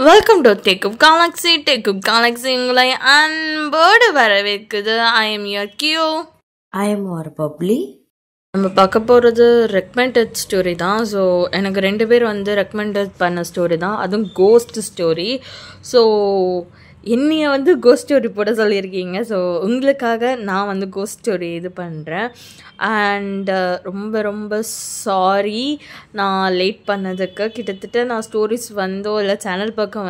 Welcome to டேக்குப் Galaxy உங்களை அன்போடு வரவேற்குது. I am your Q. I am ஒரு பப்ளி. நம்ம பார்க்க போகிறது ரெக்கமெண்டட் ஸ்டோரி தான். ஸோ எனக்கு 2 பேர் ரெக்கமெண்டட் பண்ண ஸ்டோரி தான், அதுவும் கோஸ்ட் ஸ்டோரி. ஸோ என்னைய கோஸ்ட் ஸ்டோரி போட சொல்லியிருக்கீங்க. ஸோ உங்களுக்காக நான் கோஸ்ட் ஸ்டோரி இது பண்ணுறேன். அண்ட் ரொம்ப ரொம்ப சாரி நான் லேட் பண்ணதுக்கு. கிட்டத்தட்ட நான் ஸ்டோரிஸ் இல்லை சேனல் பக்கம்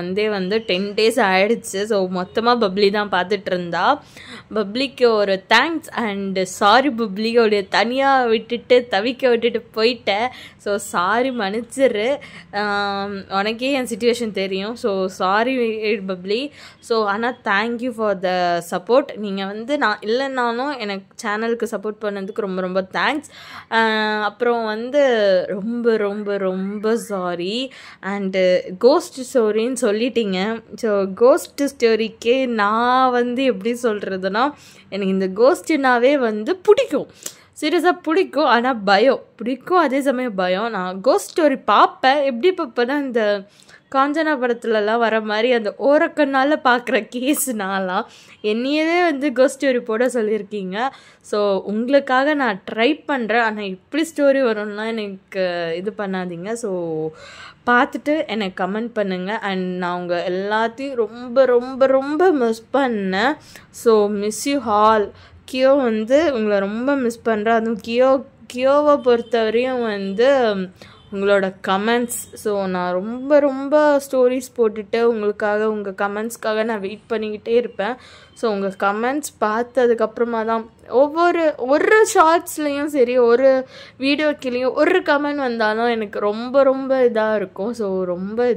10 days ஆகிடுச்சு. ஸோ மொத்தமாக பப்ளி தான் பார்த்துட்டு இருந்தா. பப்ளிக்கு ஒரு தேங்க்ஸ் அண்டு சாரி. பப்ளியோடைய தனியாக தவிக்க விட்டுட்டு போயிட்டேன். ஸோ சாரி, மன்னிச்சிரு. உனக்கே என் சிச்சுவேஷன் தெரியும். So sorry bubbly. ஸோ ஆனால் தேங்க்யூ ஃபார் த சப்போர்ட். நீங்கள் நான் இல்லைன்னாலும் எனக்கு சேனலுக்கு சப்போர்ட் பண்ணதுக்கு ரொம்ப ரொம்ப தேங்க்ஸ். அப்புறம் ரொம்ப ரொம்ப ரொம்ப சாரி. அண்டு கோஸ்ட் ஸ்டோரின்னு சொல்லிட்டீங்க. ஸோ கோஸ்ட் ஸ்டோரிக்கு நான் எப்படி சொல்கிறதுனா, எனக்கு இந்த கோஸ்ட்னாவே பிடிக்கும், சீரியஸாக பிடிக்கும். ஆனால் பயம் பிடிக்கும், அதே சமயம் பயம். நான் கோஸ்ட் ஸ்டோரி பார்ப்பேன். எப்படி பார்ப்பேன்னா, இந்த காஞ்சனா படத்துலலாம் வர மாதிரி அந்த ஓரக்கண்ணால் பார்க்குற கேஸ்னாலாம் என்னையவே கோஸ்ட் ஸ்டோரி போட சொல்லியிருக்கீங்க. ஸோ உங்களுக்காக நான் ட்ரை பண்ணுறேன். ஆனால் இப்படி ஸ்டோரி வரும்னா எனக்கு இது பண்ணாதீங்க. ஸோ பார்த்துட்டு எனக்கு கமெண்ட் பண்ணுங்கள். அண்ட் நான் உங்கள் எல்லாத்தையும் ரொம்ப ரொம்ப ரொம்ப மிஸ் பண்ணேன். So miss you all. கியோ உங்களை ரொம்ப மிஸ் பண்ணுறேன். அதுவும் கியோவை பொறுத்தவரையும் உங்களோட கமெண்ட்ஸ். ஸோ நான் ரொம்ப ரொம்ப ஸ்டோரிஸ் போட்டுட்டு உங்களுக்காக, உங்கள் கமெண்ட்ஸ்க்காக நான் வெயிட் பண்ணிக்கிட்டே இருப்பேன். ஸோ உங்கள் கமெண்ட்ஸ் பார்த்ததுக்கப்புறமா தான் ஒரு ஷார்ட்ஸ்லேயும் சரி, ஒரு வீடியோக்கிலையும் ஒரு கமெண்ட் வந்தாலும் எனக்கு ரொம்ப ரொம்ப இதாக இருக்கும். ஸோ ரொம்ப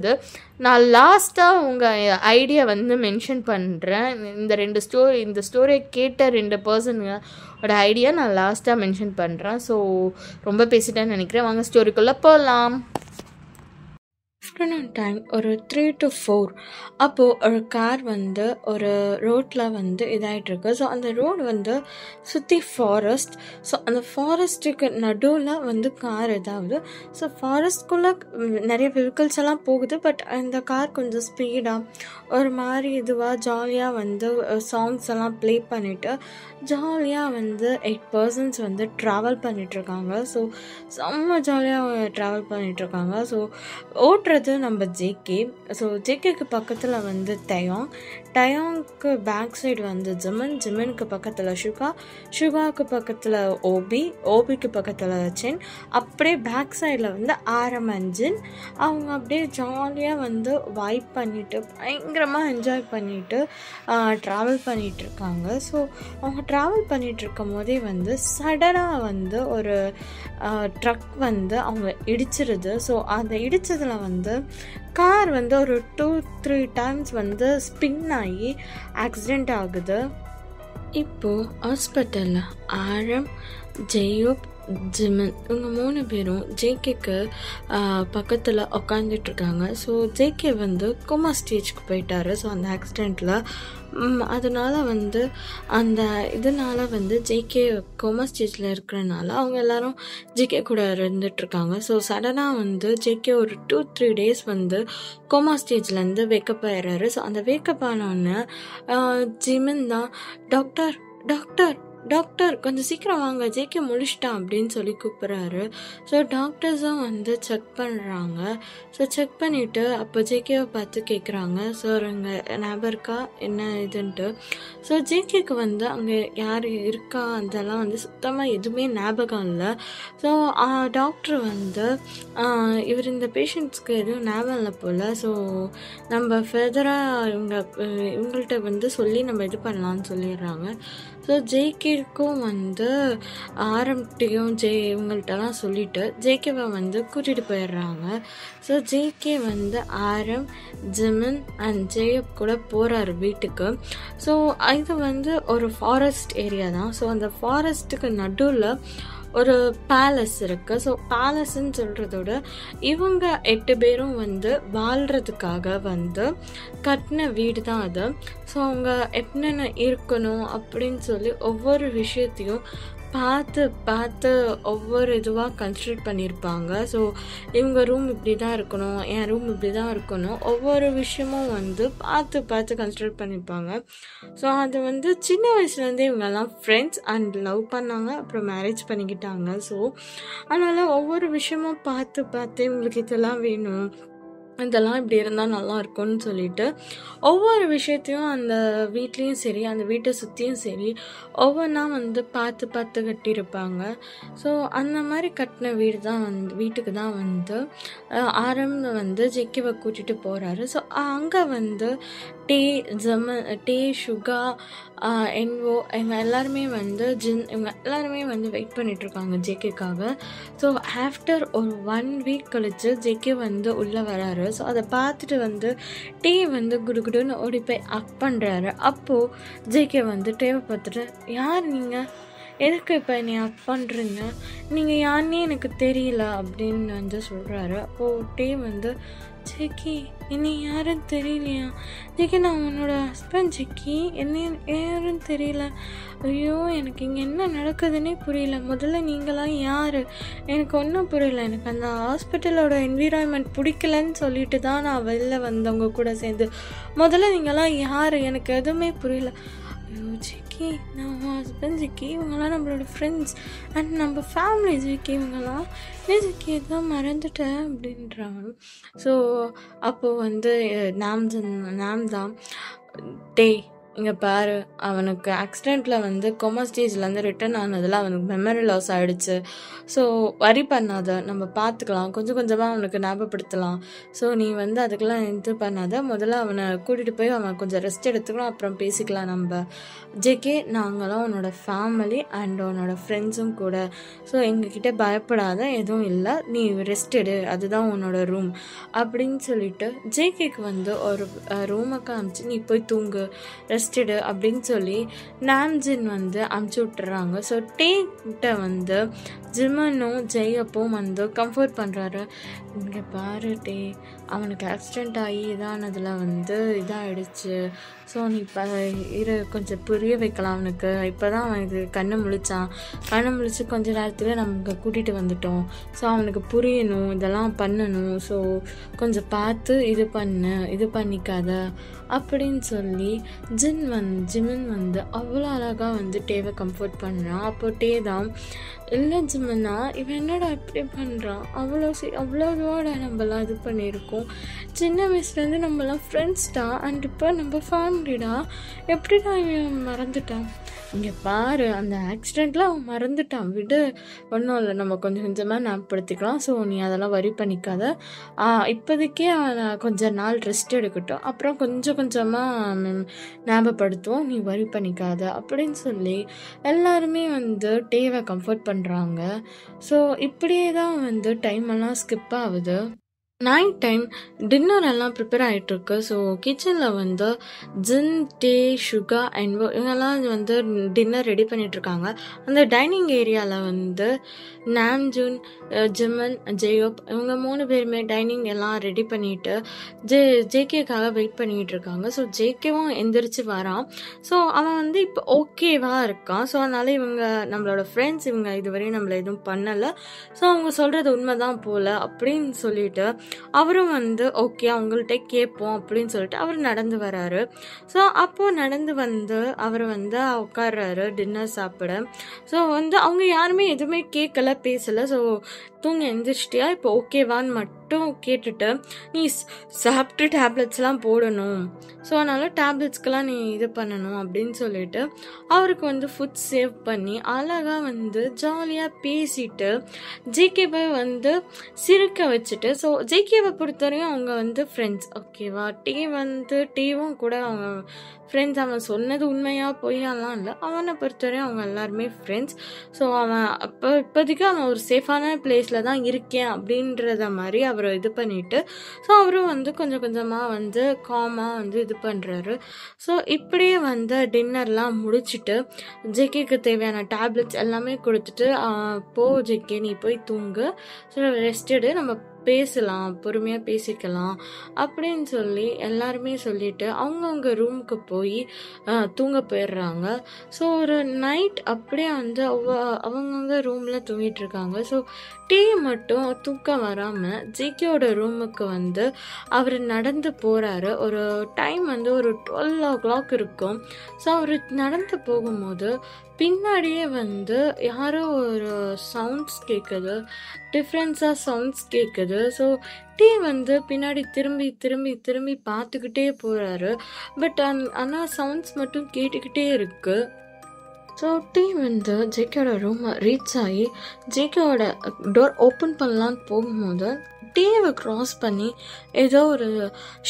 நான் லாஸ்ட்டாக உங்கள் ஐடியா மென்ஷன் பண்ணுறேன். இந்த ஸ்டோரியை கேட்ட 2 பர்சனோட ஐடியா நான் லாஸ்ட்டாக மென்ஷன் பண்ணுறேன். ஸோ ரொம்ப பேசிட்டேன்னு நினைக்கிறேன். வாங்க ஸ்டோரிக்குள்ளே போகலாம். ஆஃப்டர்நூன் டைம் ஒரு 3 to 4 அப்போது ஒரு கார் ஒரு ரோட்டில் இதாகிட்டுருக்கு. ஸோ அந்த ரோடு சுற்றி ஃபாரஸ்ட். ஸோ அந்த ஃபாரஸ்ட்டுக்கு நடுவில் கார் இதாகுது. ஸோ ஃபாரஸ்ட்குள்ளே நிறைய வெஹிக்கிள்ஸ் எல்லாம் போகுது. பட் இந்த கார் கொஞ்சம் ஸ்பீடாக ஒரு மாதிரி இதுவாக ஜாலியாக சாங்ஸ் எல்லாம் ப்ளே பண்ணிவிட்டு ஜாலியாக 8 persons ட்ராவல் பண்ணிகிட்ருக்காங்க. ஸோ செம்ம ஜாலியாக ட்ராவல் பண்ணிகிட்ருக்காங்க. ஸோ ஓட்டுறது நம்ம ஜேகே. ஸோ ஜேகேக்கு பக்கத்தில் டயாங்க்கு பேக் சைடு ஜிமனுக்கு பக்கத்தில் சுகாவுக்கு பக்கத்தில் ஓபிக்கு பக்கத்தில் சென். அப்படியே பேக் சைடில் ஆரமஞ்சின். அவங்க அப்படியே ஜாலியாக வைப் பண்ணிவிட்டு பயங்கரமாக என்ஜாய் பண்ணிவிட்டு ட்ராவல் பண்ணிகிட்ருக்காங்க. ஸோ அவங்க ட்ராவல் பண்ணிகிட்ருக்கும் போதே சடனாக ஒரு ட்ரக் அவங்க இடிச்சிருது. ஸோ அந்த இடித்ததில் கார் ஒரு 2-3 times ஸ்பின் ஆகி ஆக்சிடெண்ட் ஆகுது. இப்போது ஹாஸ்பிட்டலில் ஆரம், ஜெயோப், ஜிமன் இவங்க 3 பேரும் ஜேகேக்கு பக்கத்தில் உட்காந்துட்ருக்காங்க. ஸோ ஜேகே கோமா ஸ்டேஜ்க்கு போயிட்டாரு. ஸோ அந்த ஆக்சிடெண்ட்டில் அதனால் அந்த இதனால் ஜேகே கோமா ஸ்டேஜில் இருக்கிறனால அவங்க எல்லோரும் ஜேகே கூட இருந்துகிட்ருக்காங்க. ஸோ சடனாக ஜேகே ஒரு 2-3 days கோமா ஸ்டேஜ்லேருந்து வேக்கப் ஆயிடுறாரு. ஸோ அந்த வேக்கப் ஆனோடனே ஜிமன் தான் டாக்டர் டாக்டர் டாக்டர் கொஞ்சம் சீக்கிரம் வாங்க, ஜேகே முழிச்சிட்டான் அப்படின்னு சொல்லி கூப்பிட்றாரு. ஸோ டாக்டர்ஸும் செக் பண்ணுறாங்க. ஸோ செக் பண்ணிவிட்டு அப்போ ஜேகேவை பார்த்து கேட்குறாங்க, சார் அங்கே ஞாபகம் இருக்கா என்ன இதுன்ட்டு. ஸோ ஜேகேக்கு அங்கே யார் இருக்கா அதெல்லாம் சுத்தமாக எதுவுமே ஞாபகம் இல்லை. ஸோ டாக்டர் இவர் இந்த பேஷண்ட்ஸ்க்கு எதுவும் ஞாபகம் இல்லை போல். ஸோ நம்ம ஃபர்தராக இவங்கள்ட்ட சொல்லி நம்ம இது பண்ணலான்னு சொல்லிடுறாங்க. ஸோ ஜேகேக்கும் ஆரம்பிட்டையும் இவங்கள்ட்டலாம் சொல்லிவிட்டு ஜேகேவை கூட்டிகிட்டு போயிடுறாங்க. ஸோ ஜேகே ஆரம், ஜிமன் அண்ட் ஜேயப் கூட போகிறாரு வீட்டுக்கு. ஸோ இது ஒரு ஃபாரஸ்ட் ஏரியா தான். ஸோ அந்த ஃபாரஸ்ட்டுக்கு நடுவில் ஒரு பேலஸ் இருக்குது. ஸோ பேலஸ்ன்னு சொல்கிறதோட இவங்க 8 பேரும் வாழ்கிறதுக்காக கட்டின வீடு தான் அது. ஸோ அவங்க என்னென்ன இருக்கணும் அப்படின்னு சொல்லி ஒவ்வொரு விஷயத்தையும் பார்த்து பார்த்து ஒவ்வொரு இதுவாக கன்ஸ்ட்ரக்ட் பண்ணியிருப்பாங்க. ஸோ இவங்க ரூம் இப்படி தான் இருக்கணும், என் ரூம் இப்படி தான் இருக்கணும், ஒவ்வொரு விஷயமும் வந்து பார்த்து பார்த்து கன்ஸ்ட்ரக்ட் பண்ணியிருப்பாங்க. ஸோ அது வந்து சின்ன வயசுலேருந்தே இவங்கெல்லாம் ஃப்ரெண்ட்ஸ் அண்ட் லவ் பண்ணாங்க, அப்புறம் மேரேஜ் பண்ணிக்கிட்டாங்க. ஸோ அதனால் ஒவ்வொரு விஷயமும் பார்த்து பார்த்து இவங்களுக்கு இதெல்லாம் வேணும், இதெல்லாம் இப்படி இருந்தால் நல்லா இருக்கும்னு சொல்லிட்டு ஒவ்வொரு விஷயத்தையும் அந்த வீட்லேயும் சரி அந்த வீட்டை சுற்றியும் சரி ஒவ்வொன்றா வந்து பார்த்து பார்த்து கட்டியிருப்பாங்க. ஸோ அந்த மாதிரி கட்டின வீட்டுக்கு தான் வந்து ஆரம்பம் வந்து ஜெக்கிவை கூட்டிகிட்டு போகிறாரு. ஸோ அங்கே வந்து டே, சுகா, என்வோ இவங்க எல்லாருமே வந்து இவங்க எல்லாருமே வந்து வெயிட் பண்ணிகிட்ருக்காங்க ஜேகேக்காக. ஸோ ஆஃப்டர் ஒரு 1 வீக் கழித்து ஜேகே வந்து உள்ளே வராரு. ஸோ அதை பார்த்துட்டு வந்து டே வந்து குடுகுடுன்னு ஓடி போய் அக் பண்ணுறாரு. அப்போது ஜேகே வந்து டேவை பார்த்துட்டு, யார் நீங்கள், எதுக்கு இப்போ என்னை அக் பண்ணுறீங்க, நீங்கள் யாருன்னே எனக்கு தெரியல அப்படின்னு வந்து சொல்கிறாரு. அப்போது டே வந்து, ஜெக்கி என்னை யாருன்னு தெரியலையா, ஜெக்கி நான் உன்னோட ஹஸ்பண்ட் ஜெக்கி, என்ன யாருன்னு தெரியல, ஐயோ எனக்கு இங்கே என்ன நடக்குதுன்னே புரியல, முதல்ல நீங்களாம் யார், எனக்கு ஒன்றும் புரியல, எனக்கு அந்த ஹாஸ்பிட்டலோட என்விரான்மெண்ட் பிடிக்கலன்னு சொல்லிட்டு தான் நான் வெளில வந்தவங்க கூட சேர்ந்து, முதல்ல நீங்களாம் யார், எனக்கு எதுவுமே புரியல, ஐயோ ஜெக்கி நான் உன் ஹஸ்பண்ட் ஜெக்கி, இவங்கெல்லாம் நம்மளோட ஃப்ரெண்ட்ஸ் அண்ட் நம்ம ஃபேமிலி ஜெக்கி, இவங்கெல்லாம் ஏன் ஜெக்கி எதுவும் மறந்துட்டேன் அப்படின்றாங்க. ஸோ அப்போது வந்து நாம் தான் டே இங்கே பாரு, அவனுக்கு ஆக்சிடெண்ட்டில் வந்து கோமா ஸ்டேஜ்லேருந்து ரிட்டர்ன் ஆனதில் அவனுக்கு மெமரி லாஸ் ஆகிடுச்சு. ஸோ வரி பண்ணாத, நம்ம பார்த்துக்கலாம், கொஞ்சம் கொஞ்சமாக அவனுக்கு ஞாபகப்படுத்தலாம். ஸோ நீ வந்து அதுக்கெல்லாம் இது பண்ணாத, முதல்ல அவனை கூட்டிகிட்டு போய் அவன் கொஞ்சம் ரெஸ்ட் எடுத்துக்கலாம், அப்புறம் பேசிக்கலாம் நம்ம. ஜேகே நாங்களாம் உன்னோட ஃபேமிலி அண்ட் உன்னோட ஃப்ரெண்ட்ஸும் கூட, ஸோ எங்ககிட்ட பயப்படாத, எதுவும் இல்லை, நீ ரெஸ்ட் எடு, அதுதான் உன்னோட ரூம் அப்படின்னு சொல்லிட்டு ஜேகேக்கு வந்து ஒரு ரூமை காமிச்சு நீ போய் தூங்கு, ரெஸ்டடு அப்படின்னு சொல்லி நாம்ஜின் வந்து அமுச்சு விட்டுறாங்க. ஸோ டேக்கிட்ட வந்து ஜிமனும் ஜெயப்பும் வந்து கம்ஃபர்ட் பண்ணுறாரு. இங்கே பாரு டே, அவனுக்கு ஆக்சிடெண்ட் ஆகி இதானதில் வந்து இதாகிடுச்சு, ஸோ நீ இப்போ கொஞ்சம் புரிய வைக்கலாம் அவனுக்கு, இப்போ தான் அவன் இது கண்ணை முழிச்சு கொஞ்ச நேரத்தில் நமக்கு கூட்டிகிட்டு வந்துட்டோம், ஸோ அவனுக்கு புரியணும், இதெல்லாம் பண்ணணும், ஸோ கொஞ்சம் பார்த்து இது பண்ணிக்காத அப்படின்னு சொல்லி ஜிமன் வந்து அவ்வளோ அழகாக வந்து டேவை கம்ஃபர்ட் பண்ணுறான். அப்போ டே தான், இல்லை ஜிமனா இவன் என்னடா இப்படி பண்ணுறான், அவ்வளோவோட நம்மளாம் இது பண்ணியிருக்கோம், சின்ன வயசுலேருந்து நம்மளாம் ஃப்ரெண்ட்ஸ்டா அண்ட் இப்போ நம்ம ஃபேமிலிடா, எப்படிடா இவன் மறந்துட்டான், இங்கே பாரு அந்த ஆக்சிடெண்ட்டில் அவன் மறந்துட்டான், விடு, ஒன்றும் இல்லை, நம்ம கொஞ்சம் கொஞ்சமாக ஞாபகப்படுத்திக்கலாம், ஸோ நீ அதெல்லாம் வரி பண்ணிக்காத, இப்போதைக்கே அவன் கொஞ்சம் நாள் ரெஸ்ட் எடுக்கட்டும், அப்புறம் கொஞ்சம் கொஞ்சமாக ஞாபகப்படுத்துவோம், நீ வரி பண்ணிக்காத அப்படின்னு சொல்லி எல்லாருமே வந்து டேவை கம்ஃபர்ட் பண்ணுறாங்க. ஸோ இப்படியே தான் வந்து டைம் எல்லாம் ஸ்கிப் ஆகுது. நைட் டைம் டின்னர் எல்லாம் ப்ரிப்பேர் ஆகிட்டுருக்கு. ஸோ கிச்சனில் வந்து ஜின், டே, சுகா அண்ட் இவங்கெல்லாம் வந்து டின்னர் ரெடி பண்ணிகிட்ருக்காங்க. அந்த டைனிங் ஏரியாவில் வந்து நாம்ஜூன், ஜிமன், ஜெயோப் இவங்க 3 பேருமே டைனிங் எல்லாம் ரெடி பண்ணிவிட்டு ஜேகேக்காக வெயிட் பண்ணிகிட்டு இருக்காங்க. ஸோ ஜேகேவும் எந்திரிச்சு வரான். ஸோ அவன் வந்து இப்போ ஓகேவாக இருக்கான். ஸோ அதனால் இவங்க நம்மளோட ஃப்ரெண்ட்ஸ், இவங்க இதுவரையும் நம்மளை எதுவும் பண்ணலை, ஸோ அவங்க சொல்கிறது உண்மை தான் போல் அப்படின்னு சொல்லிட்டு அவரும் வந்து ஓகே அவங்கள்ட்ட கேட்போம் அப்படின்னு சொல்லிட்டு அவர் நடந்து வராரு. ஸோ அப்போது நடந்து வந்து அவர் வந்து உட்கார்றாரு டின்னர் சாப்பிட. ஸோ வந்து அவங்க யாருமே எதுவுமே கேட்கல, பேசலை. ஸோ தூங்கி எந்திரிச்சிட்டியா, இப்போ ஓகேவான்னு மட்டும் கேட்டுட்டு, நீ சாப்பிட்டு டேப்லெட்ஸ்லாம் போடணும், ஸோ அதனால் டேப்லெட்ஸ்க்கெலாம் நீ இது பண்ணணும் அப்படின்னு சொல்லிட்டு அவருக்கு வந்து ஃபுட் சேவ் பண்ணி அழகாக வந்து ஜாலியாக பேசிட்டு ஜேகேவை வந்து சிரிக்க வச்சுட்டு, ஸோ ஜேகேவை பொறுத்தவரையும் அவங்க வந்து ஃப்ரெண்ட்ஸ் ஓகேவா, டேவும் கூட அவங்க ஃப்ரெண்ட்ஸ், அவன் சொன்னது உண்மையாக பொய்யாலாம் இல்லை, அவனை பொறுத்தவரையும் அவங்க எல்லாருமே ஃப்ரெண்ட்ஸ். ஸோ அவன் இப்போதைக்கு அவன் ஒரு சேஃபான பிளேஸில் தான் இருக்கேன் அப்படின்றத மாதிரி அவர் இது பண்ணிவிட்டு, ஸோ அவரும் வந்து கொஞ்சம் கொஞ்சமாக வந்து காமாக வந்து இது பண்ணுறாரு. ஸோ இப்படியே வந்து டின்னர்லாம் முடிச்சுட்டு ஜேகேக்கு தேவையான டேப்லெட்ஸ் எல்லாமே கொடுத்துட்டு, ஜேகே நீ போய் தூங்கு, ஸோ ரெஸ்ட் எடு, நம்ம பேசலாம், பொறுமையாக பேசிக்கலாம் அப்படின்னு சொல்லி எல்லாருமே சொல்லிட்டு அவங்கவுங்க ரூமுக்கு போய் தூங்க போயிடுறாங்க. ஸோ ஒரு நைட் அப்படியே வந்து அவங்கவுங்க ரூமில் தூங்கிட்டு இருக்காங்க. ஸோ டீ மட்டும் தூக்கம் வராமல் ஜேகேவோட ரூமுக்கு வந்து அவர் நடந்து போகிறாரு. ஒரு டைம் வந்து ஒரு 12 o'clock இருக்கும். ஸோ அவர் நடந்து போகும்போது பின்னாடியே வந்து யாரோ ஒரு சவுண்ட்ஸ் கேட்குது, டிஃப்ரென்ஸாக சவுண்ட்ஸ் கேட்குது. ஸோ டீ வந்து பின்னாடி திரும்பி திரும்பி திரும்பி பார்த்துக்கிட்டே போகிறாரு. பட் ஆனால் சவுண்ட்ஸ் மட்டும் கேட்டுக்கிட்டே இருக்குது. ஸோ டீ வந்து ஜேகேவோட ரூமை ரீச் ஆகி ஜேகேவோட டோர் ஓப்பன் பண்ணலான்னு போகும்போது டீவை க்ராஸ் பண்ணி ஏதோ ஒரு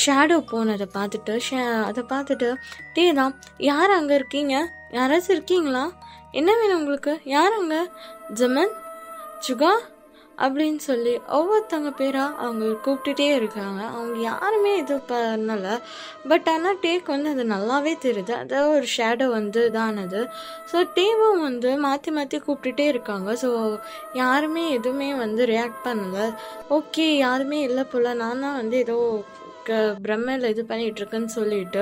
ஷேடோ போனதை பார்த்துட்டு டீ தான், யார் அங்கே இருக்கீங்க, யாராச்சும் இருக்கீங்களா, என்ன வேணும் உங்களுக்கு, யார் அங்கே, ஜமன், சுகா அப்படின்னு சொல்லி ஒவ்வொருத்தவங்க பேராக அவங்க கூப்பிட்டுட்டே இருக்காங்க. அவங்க யாருமே இது பண்ணலை. பட் ஆனால் டேக்கு வந்து அது நல்லாவே தெரியுது, அதாவது ஒரு ஷேடோ வந்து தானது. ஸோ டேவும் வந்து மாற்றி மாற்றி கூப்பிட்டுட்டே இருக்காங்க. ஸோ யாருமே எதுவுமே வந்து ரியாக்ட் பண்ணலை. ஓகே, யாருமே இல்லை போல், நான் தான் வந்து ஏதோ பிரம்மையில் இது பண்ணிகிட்ருக்குன்னு சொல்லிட்டு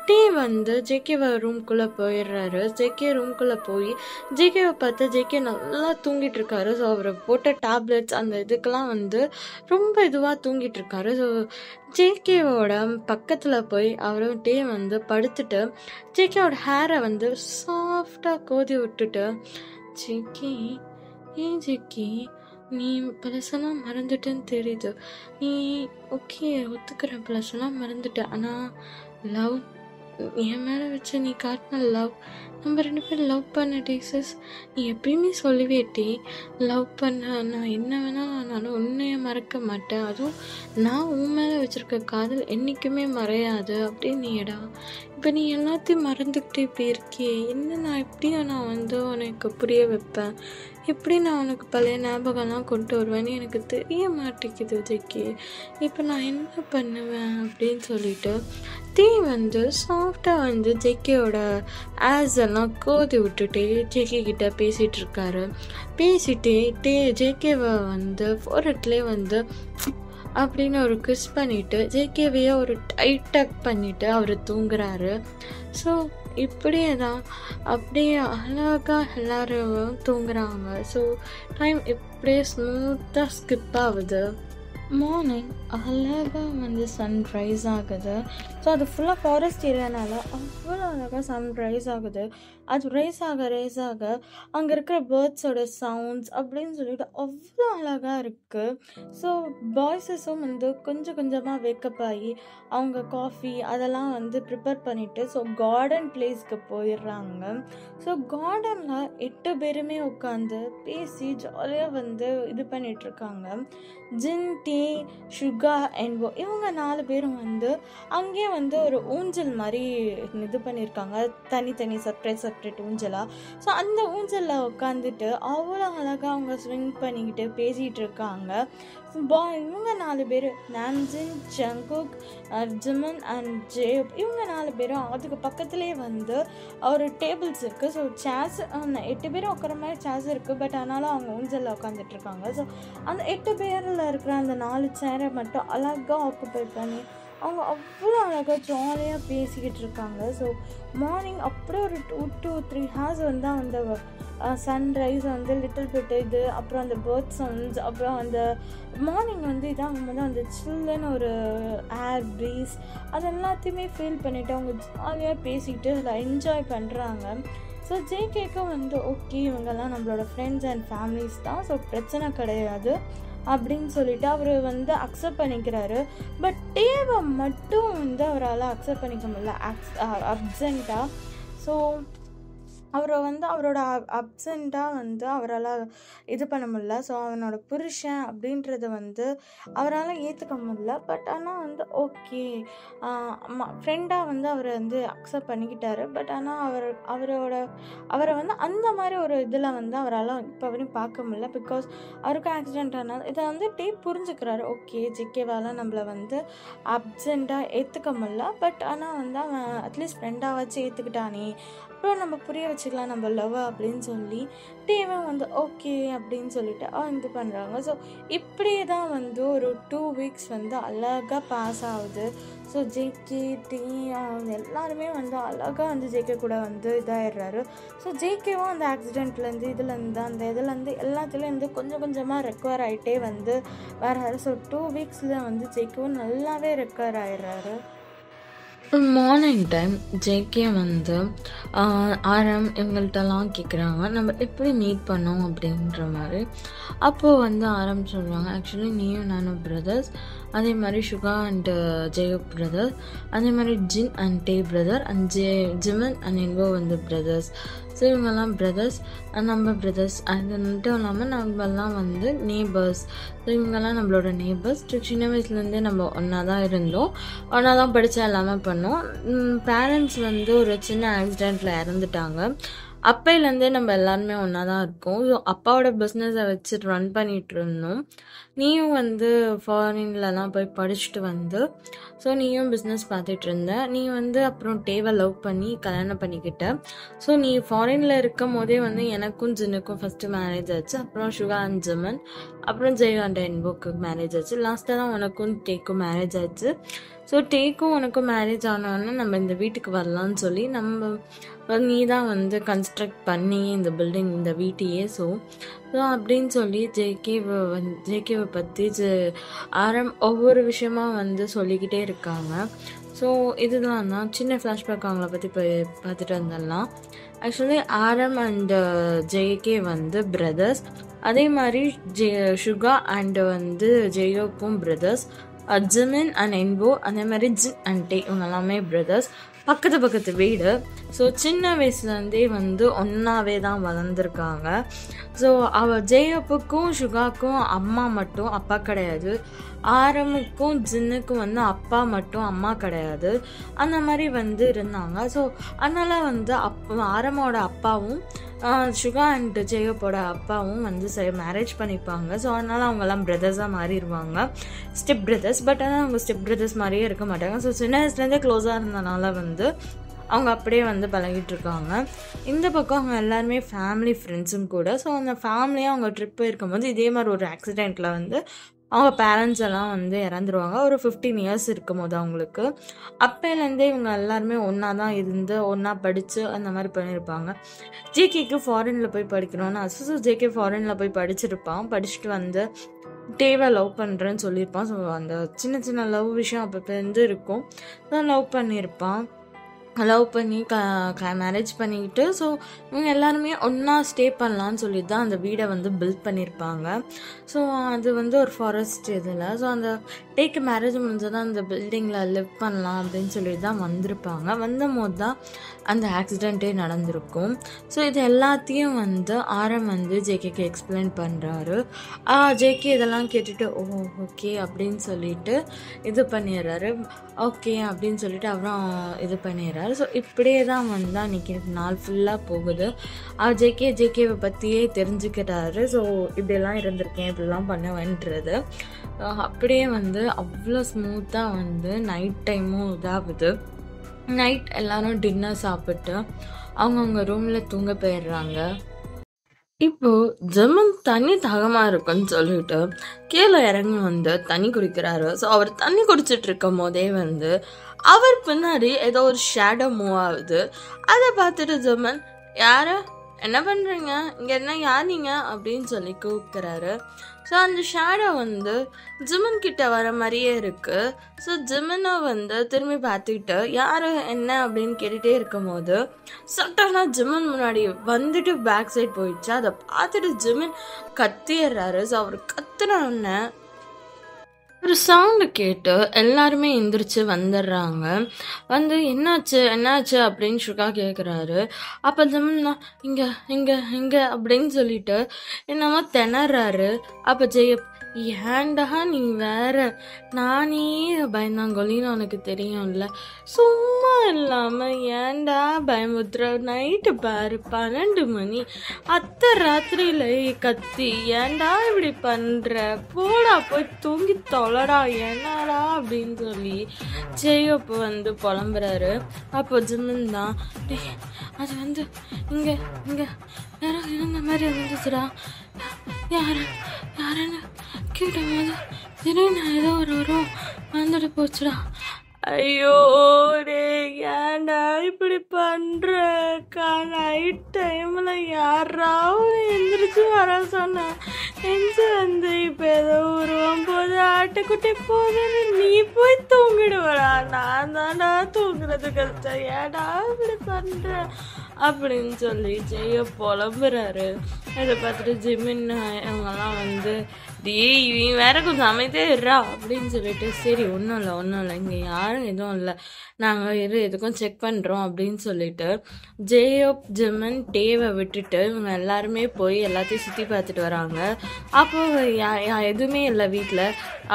டீ வந்து ஜேகேவை ரூம்குள்ளே போயிடுறாரு. ஜேகே ரூம்குள்ளே போய் ஜேகேவை பார்த்து ஜேகே நல்லா தூங்கிட்டு இருக்காரு. ஸோ அவர் போட்ட டேப்லெட்ஸ் அந்த இதுக்கெல்லாம் வந்து ரொம்ப இதுவாக தூங்கிட்டு இருக்காரு. ஸோ ஜேகேவோட பக்கத்தில் போய் அவரும் டீ வந்து படுத்துட்டு ஜேகேவோட ஹேரை வந்து சாஃப்டாக கோதி விட்டுட்டு, ஜேகே, ஏன் ஜேகே நீ பழசெல்லாம் மறந்துட்டேன்னு தெரியுது, நீ ஓகே ஒத்துக்கிற பழசெல்லாம் மறந்துட்ட, ஆனால் லவ் என் மேலே வச்சு நீ காட்டின லவ், நம்ம 2 பேரும் லவ் பண்ண டேஸஸ் நீ எப்பயுமே சொல்லுவேட்டி, லவ் பண்ண நான் என்ன வேணாலும் ஆனாலும் உன்னைய மறக்க மாட்டேன், அதுவும் நான் உன் மேலே வச்சுருக்க காதல் என்றைக்குமே மறையாது அப்படின்னியடா. இப்போ நீ எல்லாத்தையும் மறந்துக்கிட்டு இப்படி இருக்கியே, என்ன நான் எப்படியும் நான் வந்து உனக்கு புரிய வைப்பேன், எப்படி நான் உனக்கு பழைய ஞாபகம்லாம் கொண்டு வருவேன்னு எனக்கு தெரிய மாட்டேங்குது ஜேகே, இப்போ நான் என்ன பண்ணுவேன் அப்படின்னு சொல்லிட்டு டீ வந்து சாஃப்டாக வந்து ஜேகேவோட ஆஸ் எல்லாம் கோதி விட்டுட்டே ஜேகே கிட்ட பேசிகிட்டு இருக்காரு. பேசிட்டே ஜேகேவை வந்து ஃபோர்ஹெட்லேயே வந்து அப்படின்னு ஒரு கிஸ் பண்ணிவிட்டு ஜேகேவையே ஒரு டைட்டாக் பண்ணிவிட்டு அவர் தூங்குறாரு. ஸோ இப்படியே தான் அப்படியே அழகாக எல்லாரும் தூங்குறாங்க. ஸோ டைம் இப்படியே ஸ்மூத்தாக ஸ்கிப் ஆகுது. மார்னிங் அழகாக வந்து சன்ரைஸ் ஆகுது. ஸோ அது ஃபுல்லாக ஃபாரஸ்ட் ஏரியானால அவ்வளோ அழகாக சன்ரைஸ் ஆகுது. அது ரைஸ் ஆக அங்கே இருக்கிற பேர்ட்ஸோட சவுண்ட்ஸ் அப்படின்னு சொல்லிட்டு அவ்வளோ அழகாக இருக்குது. ஸோ பாய்ஸஸும் வந்து கொஞ்சம் கொஞ்சமாக வேக்கப் ஆகி அவங்க காஃபி அதெல்லாம் வந்து ப்ரிப்பேர் பண்ணிவிட்டு ஸோ கார்டன் பிளேஸ்க்கு போயிடுறாங்க. ஸோ கார்டனில் 8 பேருமே உட்காந்து பேசி ஜாலியாக வந்து இது பண்ணிகிட்ருக்காங்க. ஜின், டீ, சுகா, என்வோ இவங்க 4 பேரும் வந்து அங்கேயே வந்து ஒரு ஊஞ்சல் மாதிரி இது பண்ணியிருக்காங்க, தனித்தனி செப்ரேட் ஊஞ்சலாக. ஸோ அந்த ஊஞ்சலில் உட்காந்துட்டு அவ்வளோ அழகாக அவங்க ஸ்விங் பண்ணிக்கிட்டு பேசிகிட்டு இருக்காங்க. இவங்க 4 பேர் நாம்ஜின், ஜங்குக், ஜிமன் அண்ட் ஜேப் இவங்க 4 பேரும் அதுக்கு பக்கத்துலேயே வந்து ஒரு டேபிள்ஸ் இருக்குது. ஸோ சேர்ஸ் 8 பேரும் உட்கார மாதிரி சேர்ஸ் இருக்குது. பட் ஆனாலும் அவங்க ஊஞ்சலில் உட்காந்துட்ருக்காங்க. ஸோ அந்த 8 பேரில் இருக்கிற அந்த 4 சேரை மட்டும் அழகாக ஆக்குப்பை பண்ணி அவங்க அவ்வளோ அழகாக ஜாலியாக பேசிக்கிட்டு இருக்காங்க. ஸோ மார்னிங் அப்படியே ஒரு 2 to 3 hours வந்து அந்த சன்ரைஸ் வந்து லிட்டில் பிட் இது, அப்புறம் அந்த பேர்ட் சவுண்ட்ஸ், அப்புறம் அந்த மார்னிங் வந்து இதாகும்போது அந்த சில்லுன்னு ஒரு ஏர் ப்ரீஸ் அது எல்லாத்தையுமே ஃபீல் பண்ணிவிட்டு அவங்க ஜாலியாக பேசிக்கிட்டு அதில் என்ஜாய் பண்ணுறாங்க. ஸோ ஜேகேக்கும் வந்து ஓகே இவங்கெல்லாம் நம்மளோட ஃப்ரெண்ட்ஸ் அண்ட் ஃபேமிலிஸ் தான், ஸோ பிரச்சனை கிடையாது அப்படின்னு சொல்லிட்டு அவர் வந்து அக்செப்ட் பண்ணிக்கிறாரு. பட் டேவை மட்டும் வந்து அவரால் அக்செப்ட் பண்ணிக்க முடியல அப்சென்ட்டாக. ஸோ அவரை வந்து அவரோட அப்சென்ட்டாக வந்து அவரால் இது பண்ண முடியல. ஸோ அவனோட புருஷன் அப்படின்றத வந்து அவரால் ஏற்றுக்க முடியல. பட் ஆனால் வந்து ஓகே ஃப்ரெண்டாக வந்து அவரை வந்து அக்செப்ட் பண்ணிக்கிட்டாரு. பட் ஆனால் அவரை வந்து அந்த மாதிரி ஒரு இதில் வந்து அவரால் இப்போ வரையும் பார்க்க முடியல. பிகாஸ் அவருக்கும் ஆக்சிடென்ட் ஆனால் இதை வந்து புரிஞ்சுக்கிறாரு. ஓகே ஜேகேவால் நம்மளை வந்து அப்சென்ட்டாக ஏற்றுக்க முடியல. பட் ஆனால் வந்து அவன் அட்லீஸ்ட் ஃப்ரெண்டாக வச்சு ஏற்றுக்கிட்டானே அப்புறம் நம்ம புரிய வச்சுக்கலாம் நம்ம லவ் அப்படின்னு சொல்லி டேவும் வந்து ஓகே அப்படின்னு சொல்லிட்டு இது பண்ணுறாங்க. ஸோ இப்படியே தான் வந்து ஒரு 2 வீக்ஸ் வந்து அழகாக பாஸ் ஆகுது. ஸோ ஜேகே டி எல்லாருமே வந்து அழகாக வந்து ஜேகே கூட வந்து இதாகிடுறாரு. ஸோ ஜேகேவும் அந்த ஆக்சிடெண்ட்லேருந்து இதுலேருந்து எல்லாத்துலேருந்து கொஞ்சம் கொஞ்சமாக ரெக்கவர் ஆகிட்டே வந்து வர்றாரு. ஸோ 2 வீக்ஸில் வந்து ஜேகேவும் நல்லாவே ரெக்கவர் ஆகிடுறாரு. மார்னிங் டைம் ஜேகே வந்து ஆரம் இவங்கள்ட்டலாம் கேட்குறாங்க, நம்ம எப்படி மீட் பண்ணோம் அப்படின்ற மாதிரி. அப்போது வந்து ஆரம் சொல்கிறாங்க, ஆக்சுவலி நீயும் நானும் பிரதர்ஸ், அதே மாதிரி சுகா அண்ட் ஜெயப் பிரதர்ஸ், அதே மாதிரி Jin and Tae brother, and Jimin and என்வோ வந்து பிரதர்ஸ். ஸோ இவங்கெல்லாம் பிரதர்ஸ், நம்ம பிரதர்ஸ். அது மட்டும் இல்லாமல் நம்மெல்லாம் வந்து நேபர்ஸ். ஸோ இவங்கெல்லாம் நம்மளோட நேபர்ஸ். சின்ன வயசுலேருந்தே நம்ம ஒன்றா தான் இருந்தோம், ஒன்றா தான் படித்தா எல்லாமே பண்ணோம். பேரண்ட்ஸ் வந்து ஒரு சின்ன ஆக்சிடெண்ட்டில் இறந்துட்டாங்க. அப்பையிலேருந்தே நம்ம எல்லாருமே ஒன்றா தான் இருக்கோம். ஸோ அப்பாவோட பிஸ்னஸை வச்சு ரன் பண்ணிகிட்டு இருந்தோம். நீயும் வந்து ஃபாரின்லலாம் போய் படிச்சுட்டு வந்து ஸோ நீயும் பிஸ்னஸ் பார்த்துட்டு இருந்த. நீ வந்து அப்புறம் டேவை லவ் பண்ணி கல்யாணம் பண்ணிக்கிட்ட. ஸோ நீ ஃபாரினில் இருக்கும் போதே வந்து எனக்கும் ஜின்னுக்கும் ஃபஸ்ட்டு மேரேஜ் ஆச்சு, அப்புறம் சுகா அண்ட் ஜிமன், அப்புறம் ஜெய் அண்ட் என்வோக்கு மேரேஜ் ஆச்சு. லாஸ்ட்டாக தான் உனக்கும் டேக்கும் மேரேஜ் ஆச்சு. ஸோ டேக்கும் உனக்கும் மேரேஜ் ஆனோடனே நம்ம இந்த வீட்டுக்கு வரலான்னு சொல்லி நீ தான் வந்து கன்ஸ்ட்ரக்ட் பண்ணி இந்த பில்டிங் இந்த வீட்டையே. ஸோ அப்படின்னு சொல்லி ஜேகேவை பற்றி ஆரம் ஒவ்வொரு விஷயமா வந்து சொல்லிக்கிட்டே இருக்காங்க. ஸோ இதுதான் தான் சின்ன ஃப்ளாஷ்பேக் அவங்கள பற்றி பார்த்துட்டு வந்துடலாம். ஆக்சுவலி ஆரம் அண்ட் ஜேகே வந்து பிரதர்ஸ், அதே மாதிரி சுகா அண்ட் வந்து ஜெயோக்கும் பிரதர்ஸ், ஜிமின் அண்ட் என்வோ, அதே மாதிரி ஜின் அண்ட் டே இவங்க எல்லாமே பிரதர்ஸ், பக்கத்து வீடு. ஸோ சின்ன வயசுலேருந்தே வந்து ஒன்றாவே தான் வளர்ந்துருக்காங்க. ஸோ ஜெயப்புக்கும் சுகாக்கும் அம்மா மட்டும், அப்பா கிடையாது. ஆரமுக்கும் ஜின்னுக்கும் வந்து அப்பா மட்டும், அம்மா கிடையாது. அந்த மாதிரி வந்து இருந்தாங்க. ஸோ அதனால் வந்து ஆரமோட அப்பாவும் சுகா அண்ட் ஜெயோப்போட அப்பாவும் வந்து மேரேஜ் பண்ணிப்பாங்க. ஸோ அதனால் அவங்கெல்லாம் பிரதர்ஸாக மாறிடுவாங்க, ஸ்டெப் பிரதர்ஸ். பட் ஆனால் அவங்க ஸ்டெப் பிரதர்ஸ் மாதிரியே இருக்க மாட்டாங்க. ஸோ சின்ன வயசுலேருந்தே க்ளோஸாக இருந்தனால வந்து அவங்க அப்படியே வந்து பழகிட்டு இருக்காங்க. இந்த பக்கம் அவங்க எல்லாருமே ஃபேமிலி ஃப்ரெண்ட்ஸும் கூட. ஸோ அந்த ஃபேமிலியாக அவங்க ட்ரிப் போயிருக்கும்போது இதே மாதிரி ஒரு ஆக்சிடெண்ட்டில் வந்து அவங்க பேரண்ட்ஸ் எல்லாம் வந்து இறந்துருவாங்க. ஒரு 15 இயர்ஸ் இருக்கும் போது அவங்களுக்கு. அப்போலேருந்தே இவங்க எல்லாருமே ஒன்றா தான் இருந்து ஒன்றா படித்து அந்த மாதிரி பண்ணியிருப்பாங்க. ஜேகேக்கு ஃபாரினில் போய் படிக்கணும்னு அசு ஜேகே ஃபாரினில் போய் படிச்சுட்டு வந்து டேவை லவ் பண்ணுறேன்னு சொல்லியிருப்பான். ஸோ அந்த சின்ன லவ் விஷயம் அப்போலேருந்து இருக்கும். லவ் பண்ணியிருப்பான். லவ் பண்ணி மேரேஜ் பண்ணிக்கிட்டு ஸோ இவங்க எல்லாருமே ஒன்றா ஸ்டே பண்ணலான்னு சொல்லிட்டு தான் அந்த வீடை வந்து பில்ட் பண்ணியிருப்பாங்க. ஸோ அது வந்து ஒரு ஃபாரஸ்ட் இதில். ஸோ அந்த டேக்கு மேரேஜ் முடிஞ்சதான் அந்த பில்டிங்கில் லிவ் பண்ணலாம் அப்படின்னு சொல்லிட்டு தான் வந்திருப்பாங்க. வந்தபோது தான் அந்த ஆக்சிடெண்ட்டே நடந்திருக்கும். ஸோ இது எல்லாத்தையும் வந்து ஆரம் வந்து ஜேகேக்கு எக்ஸ்பிளைன் பண்ணுறாரு. ஜேகே இதெல்லாம் கேட்டுட்டு ஓகே அப்படின்னு சொல்லிட்டு இது பண்ணிடுறாரு. ஓகே அப்படின்னு சொல்லிட்டு அப்புறம் இது பண்ணிடுறாரு. ஸோ இப்படியே தான் வந்து அன்றைக்கி நாள் ஃபுல்லாக போகுது. ஜேகேவை பற்றியே தெரிஞ்சுக்கிறாரு. ஸோ இப்படியெல்லாம் இருந்திருக்கேன், இப்படிலாம் பண்ணுவேன்றது. அப்படியே வந்து அவ்வளோ ஸ்மூத்தாக வந்து நைட் டைமும் இதாகுது. நைட் எல்லோரும் டின்னர் சாப்பிட்டு அவங்கவுங்க ரூமில் தூங்க போயிடுறாங்க. இப்போது ஜெமன் தண்ணி தாகமாக இருக்குன்னு சொல்லிட்டு கீழே இறங்கி வந்து தண்ணி குடிக்கிறாரு. ஸோ அவர் தண்ணி குடிச்சிட்டு இருக்கும் போதே வந்து அவர் பின்னாடி ஏதோ ஒரு ஷேடோ மூவ் ஆகுது. அதை பார்த்துட்டு ஜெமன், யார், என்ன பண்ணுறீங்க இங்கே, என்ன யார் நீங்கள் அப்படின்னு சொல்லி கூப்பிட்றாரு. ஸோ அந்த ஷேடோ வந்து ஜிமன் கிட்ட வர மாதிரியே இருக்குது. ஸோ ஜிமனை வந்து திரும்பி பார்த்துக்கிட்டு யார் என்ன அப்படின்னு கேட்டுகிட்டே இருக்கும் போது சட்டனா ஜிமன் முன்னாடி வந்துட்டு பேக் சைட் போயிடுச்சு. அதை பார்த்துட்டு ஜிமன் கத்திடுறாரு. ஸோ அவர் கத்துனோடனே ஒரு சவுண்டு கேட்டு எல்லாருமே எந்திரிச்சு வந்துடுறாங்க. வந்து என்னாச்சு அப்படின்னு சுகா கேட்குறாரு. அப்போ ஜிமன் இங்கே இங்கே இங்கே அப்படின்னு சொல்லிட்டு என்னமோ திணறாரு. அப்போ ஜெயப், ஏன்டா நீ வேற, நானே பயந்தாங்கொல்லின்னு உனக்கு தெரியும்ல, சும்மா இல்லாமல் ஏன்டா பயமுத்துற, நைட்டு பாரு 12 மணி, ராத்திரியில் கத்தி ஏன்டா இப்படி பண்ணுற, போடா போய் தூங்கி தொலை தொலைடா என்னடா அப்படின்னு சொல்லி ஜெயப் வந்து புலம்புறாரு. அப்போ ஜிமின் தான், டேய் அது வந்து இங்கே இங்கே யாரோ இருந்த மாதிரி இருந்துச்சுடா, யாருன்னு கேட்டபோது திடீர்னு ஏதோ ஒரு உருவம் வந்துட்டு போச்சுடா. ஐயோ டே ஏன்டா இப்படி பண்றக்கா, நைட் டைம்ல யாராவது எந்திரிச்சு வர சொன்னா எந்திரிச்சு வந்து இப்ப ஏதோ உருவம் போது ஆட்டுக்குட்டி போதுன்னு நீ போய் தூங்கிடுவடா, நான் தான்டா தூங்குறது கஷ்டம், ஏடா இப்படி பண்ற அப்படின்னு சொல்லி ஜெய புலம்புறாரு. அதை பார்த்துட்டு ஜிமின் அவங்கெல்லாம் வந்து டேய் இவன் வேற கொஞ்சம் அமைதியே இருறா அப்படின்னு சொல்லிட்டு, சரி ஒன்றும் இல்லை இங்கே யாரும் எதுவும் இல்லை, நாங்கள் எதுக்கும் செக் பண்ணுறோம் அப்படின்னு சொல்லிட்டு ஜேயோப் ஜிமின் டேவை விட்டுட்டு இவங்க எல்லாருமே போய் எல்லாத்தையும் சுற்றி பார்த்துட்டு வராங்க. அப்போ எதுவுமே இல்லை வீட்டில்.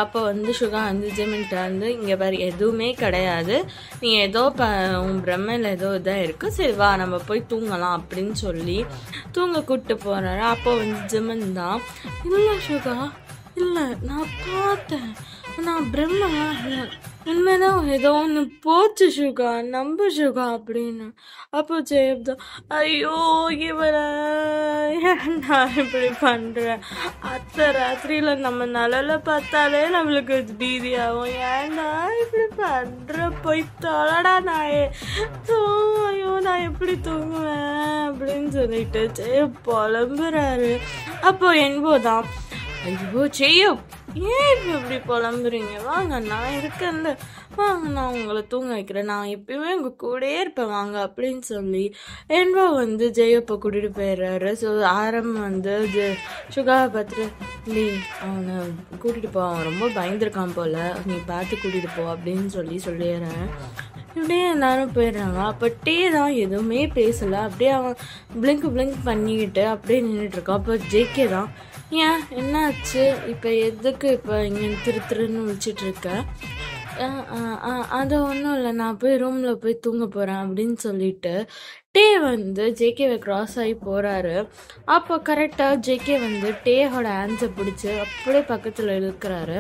அப்போ வந்து சுகா வந்து ஜிமின்கிட்ட வந்து, இங்கே பாரு எதுவுமே கிடையாது, நீ ஏதோ உன் பிரம்மையில் ஏதோ இதாக இருக்குது, சரி வா நம்ம போய் தூங்கலாம் அப்படின்னு சொல்லி தூங்க கூப்பிட்டு போகிறாரு. அப்போ வந்து ஜிமின் தான், இல்லை சுகா இல்லை நான் பார்த்தேன், நான் பிரம்மெல்லாம் இல்லை, உண்மைதான் ஏதோ ஒன்று போச்சு சுகா, நம்பு சுகா அப்படின்னு. அப்போ ஜெயப் தான், ஐயோ இவரை ஏன்டா இப்படி பண்ணுறேன், அத்தை ராத்திரியில் நம்ம நிழல பார்த்தாலே நம்மளுக்கு பீதியாகும், ஏன்டா இப்படி பண்ணுற, போய் தொலைடா நாயே ஐயோ நான் எப்படி தூங்குவேன் அப்படின்னு சொல்லிட்டு ஜெயப் புலம்புறாரு. அப்போ என்போதான், ஐயோ ஜெயப் ஏன் இப்போ இப்படி புலம்புறீங்க, வாங்க நான் இருக்கேன்ல, வாங்க நான் உங்களை தூங்க வைக்கிறேன், நான் எப்பயுமே உங்கள் கூடயே இருப்பேன் வாங்க அப்படின்னு சொல்லி என்போ வந்து ஜெயப்பை கூட்டிகிட்டு போயிடுறாரு. ஸோ ஆரம் வந்து சுகாவை பார்த்துட்டு, நீ அவனை கூட்டிகிட்டு போ, அவன் ரொம்ப பயந்துருக்கான் போல், நீ பார்த்து கூட்டிகிட்டு போ அப்படின்னு சொல்லிடுறேன். இப்படியே எல்லாரும் போயிடுறாங்க. அப்போ டே தான் எதுவுமே பேசலை, அப்படியே அவன் பிளிங்க் பண்ணிக்கிட்டு அப்படியே நின்றுட்டுருக்கான். அப்போ ஜேகே தான், ஏன் என்னாச்சு இப்போ, எதுக்கு இப்போ இங்கே திருன்னு விழிச்சிட்ருக்க, அது ஒன்றும் இல்லை, நான் போய் ரூமில் போய் தூங்க போகிறேன் அப்படின்னு சொல்லிட்டு டே வந்து ஜேகேவை க்ராஸ் ஆகி போகிறாரு. அப்போ கரெக்டாக ஜேகே வந்து டேயோட ஹேண்ட்ஸை பிடிச்சி அப்படியே பக்கத்தில் இருக்கிறாரு.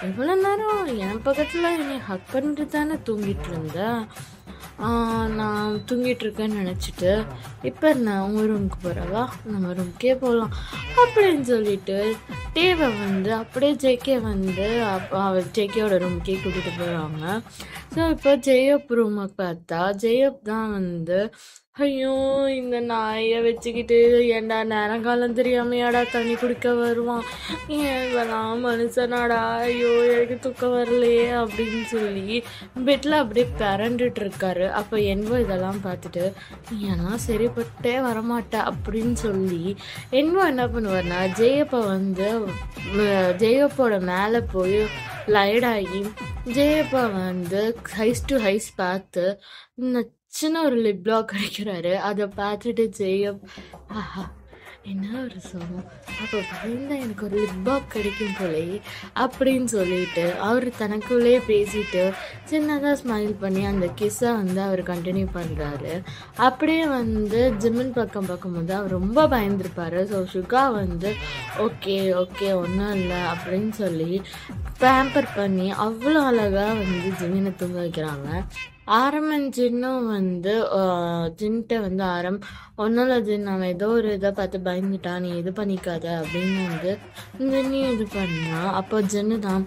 எவ்வளோ நேரம் என் பக்கத்தில் என்னை ஹக் பண்ணிட்டு தானே தூங்கிட்டு இருந்தேன், நான் தூங்கிட்டுருக்கேன்னு நினச்சிட்டு, இப்போ நான் உங்கள் ரூமுக்கு போகிறவா, நம்ம ரூமுக்கே போகலாம் அப்படின்னு சொல்லிட்டு டேவை வந்து அப்படியே ஜேகே வந்து ஜேகேயோட ரூமுக்கே கூட்டிகிட்டு போகிறாங்க. ஸோ இப்போ ஜெயப் ரூமை பார்த்தா ஜெயப் தான் வந்து, ஐயோ இந்த நாயை வச்சுக்கிட்டு ஏன்டா நேரங்காலம் தெரியாமையாடா தண்ணி குடிக்க வருவான், ஏன் மனுஷனாடா, ஐயோ எனக்கு தூக்கம் வரலையே அப்படின்னு சொல்லி பெட்டில் அப்படியே பிறண்டுட்டு இருக்காரு. அப்போ என்போ இதெல்லாம் பார்த்துட்டு, ஏன்னா சரிப்பட்டே வரமாட்டா அப்படின்னு சொல்லி என்போ என்ன பண்ணுவார்னா ஜெயப்பை வந்து ஜெயப்போட மேலே போய் லைடாகி ஜெயப்பை வந்து ஹைஸ் டு ஹைஸ் பார்த்து இந்த சின்ன ஒரு லிப் லாக் கிடைக்கிறாரு. அதை பார்த்துட்டு ஜெயப், ஆஹா என்ன ஒரு சோகம், அப்போ பயந்தா எனக்கு ஒரு லிப் லாக் கிடைக்கும் போலே அப்படின்னு சொல்லிட்டு அவர் தனக்குள்ளே பேசிட்டு சின்னதாக ஸ்மைல் பண்ணி அந்த கிஸ்ஸை வந்து அவர் கண்டினியூ பண்ணுறாரு. அப்படியே வந்து ஜிமின் பக்கம் பார்க்கும்போது அவர் ரொம்ப பயந்துருப்பார். ஸோ சுகா வந்து ஓகே ஒன்றும் இல்லை அப்படின்னு சொல்லி பேம்பர் பண்ணி அவ்வளோ அழகாக வந்து ஜிமினை தூங்க வைக்கிறாங்க. ஆரம் அண்ட் ஜின்னும் வந்து ஜின்கிட்ட வந்து ஆரம், ஒன்றும் இல்லை ஜின், அவன் ஏதோ ஒரு இதை பார்த்து பயந்துட்டான், நீ இது பண்ணிக்காத அப்படின்னு வந்து ஜின்னையும் இது பண்ணா. அப்போ ஜின்னு தான்,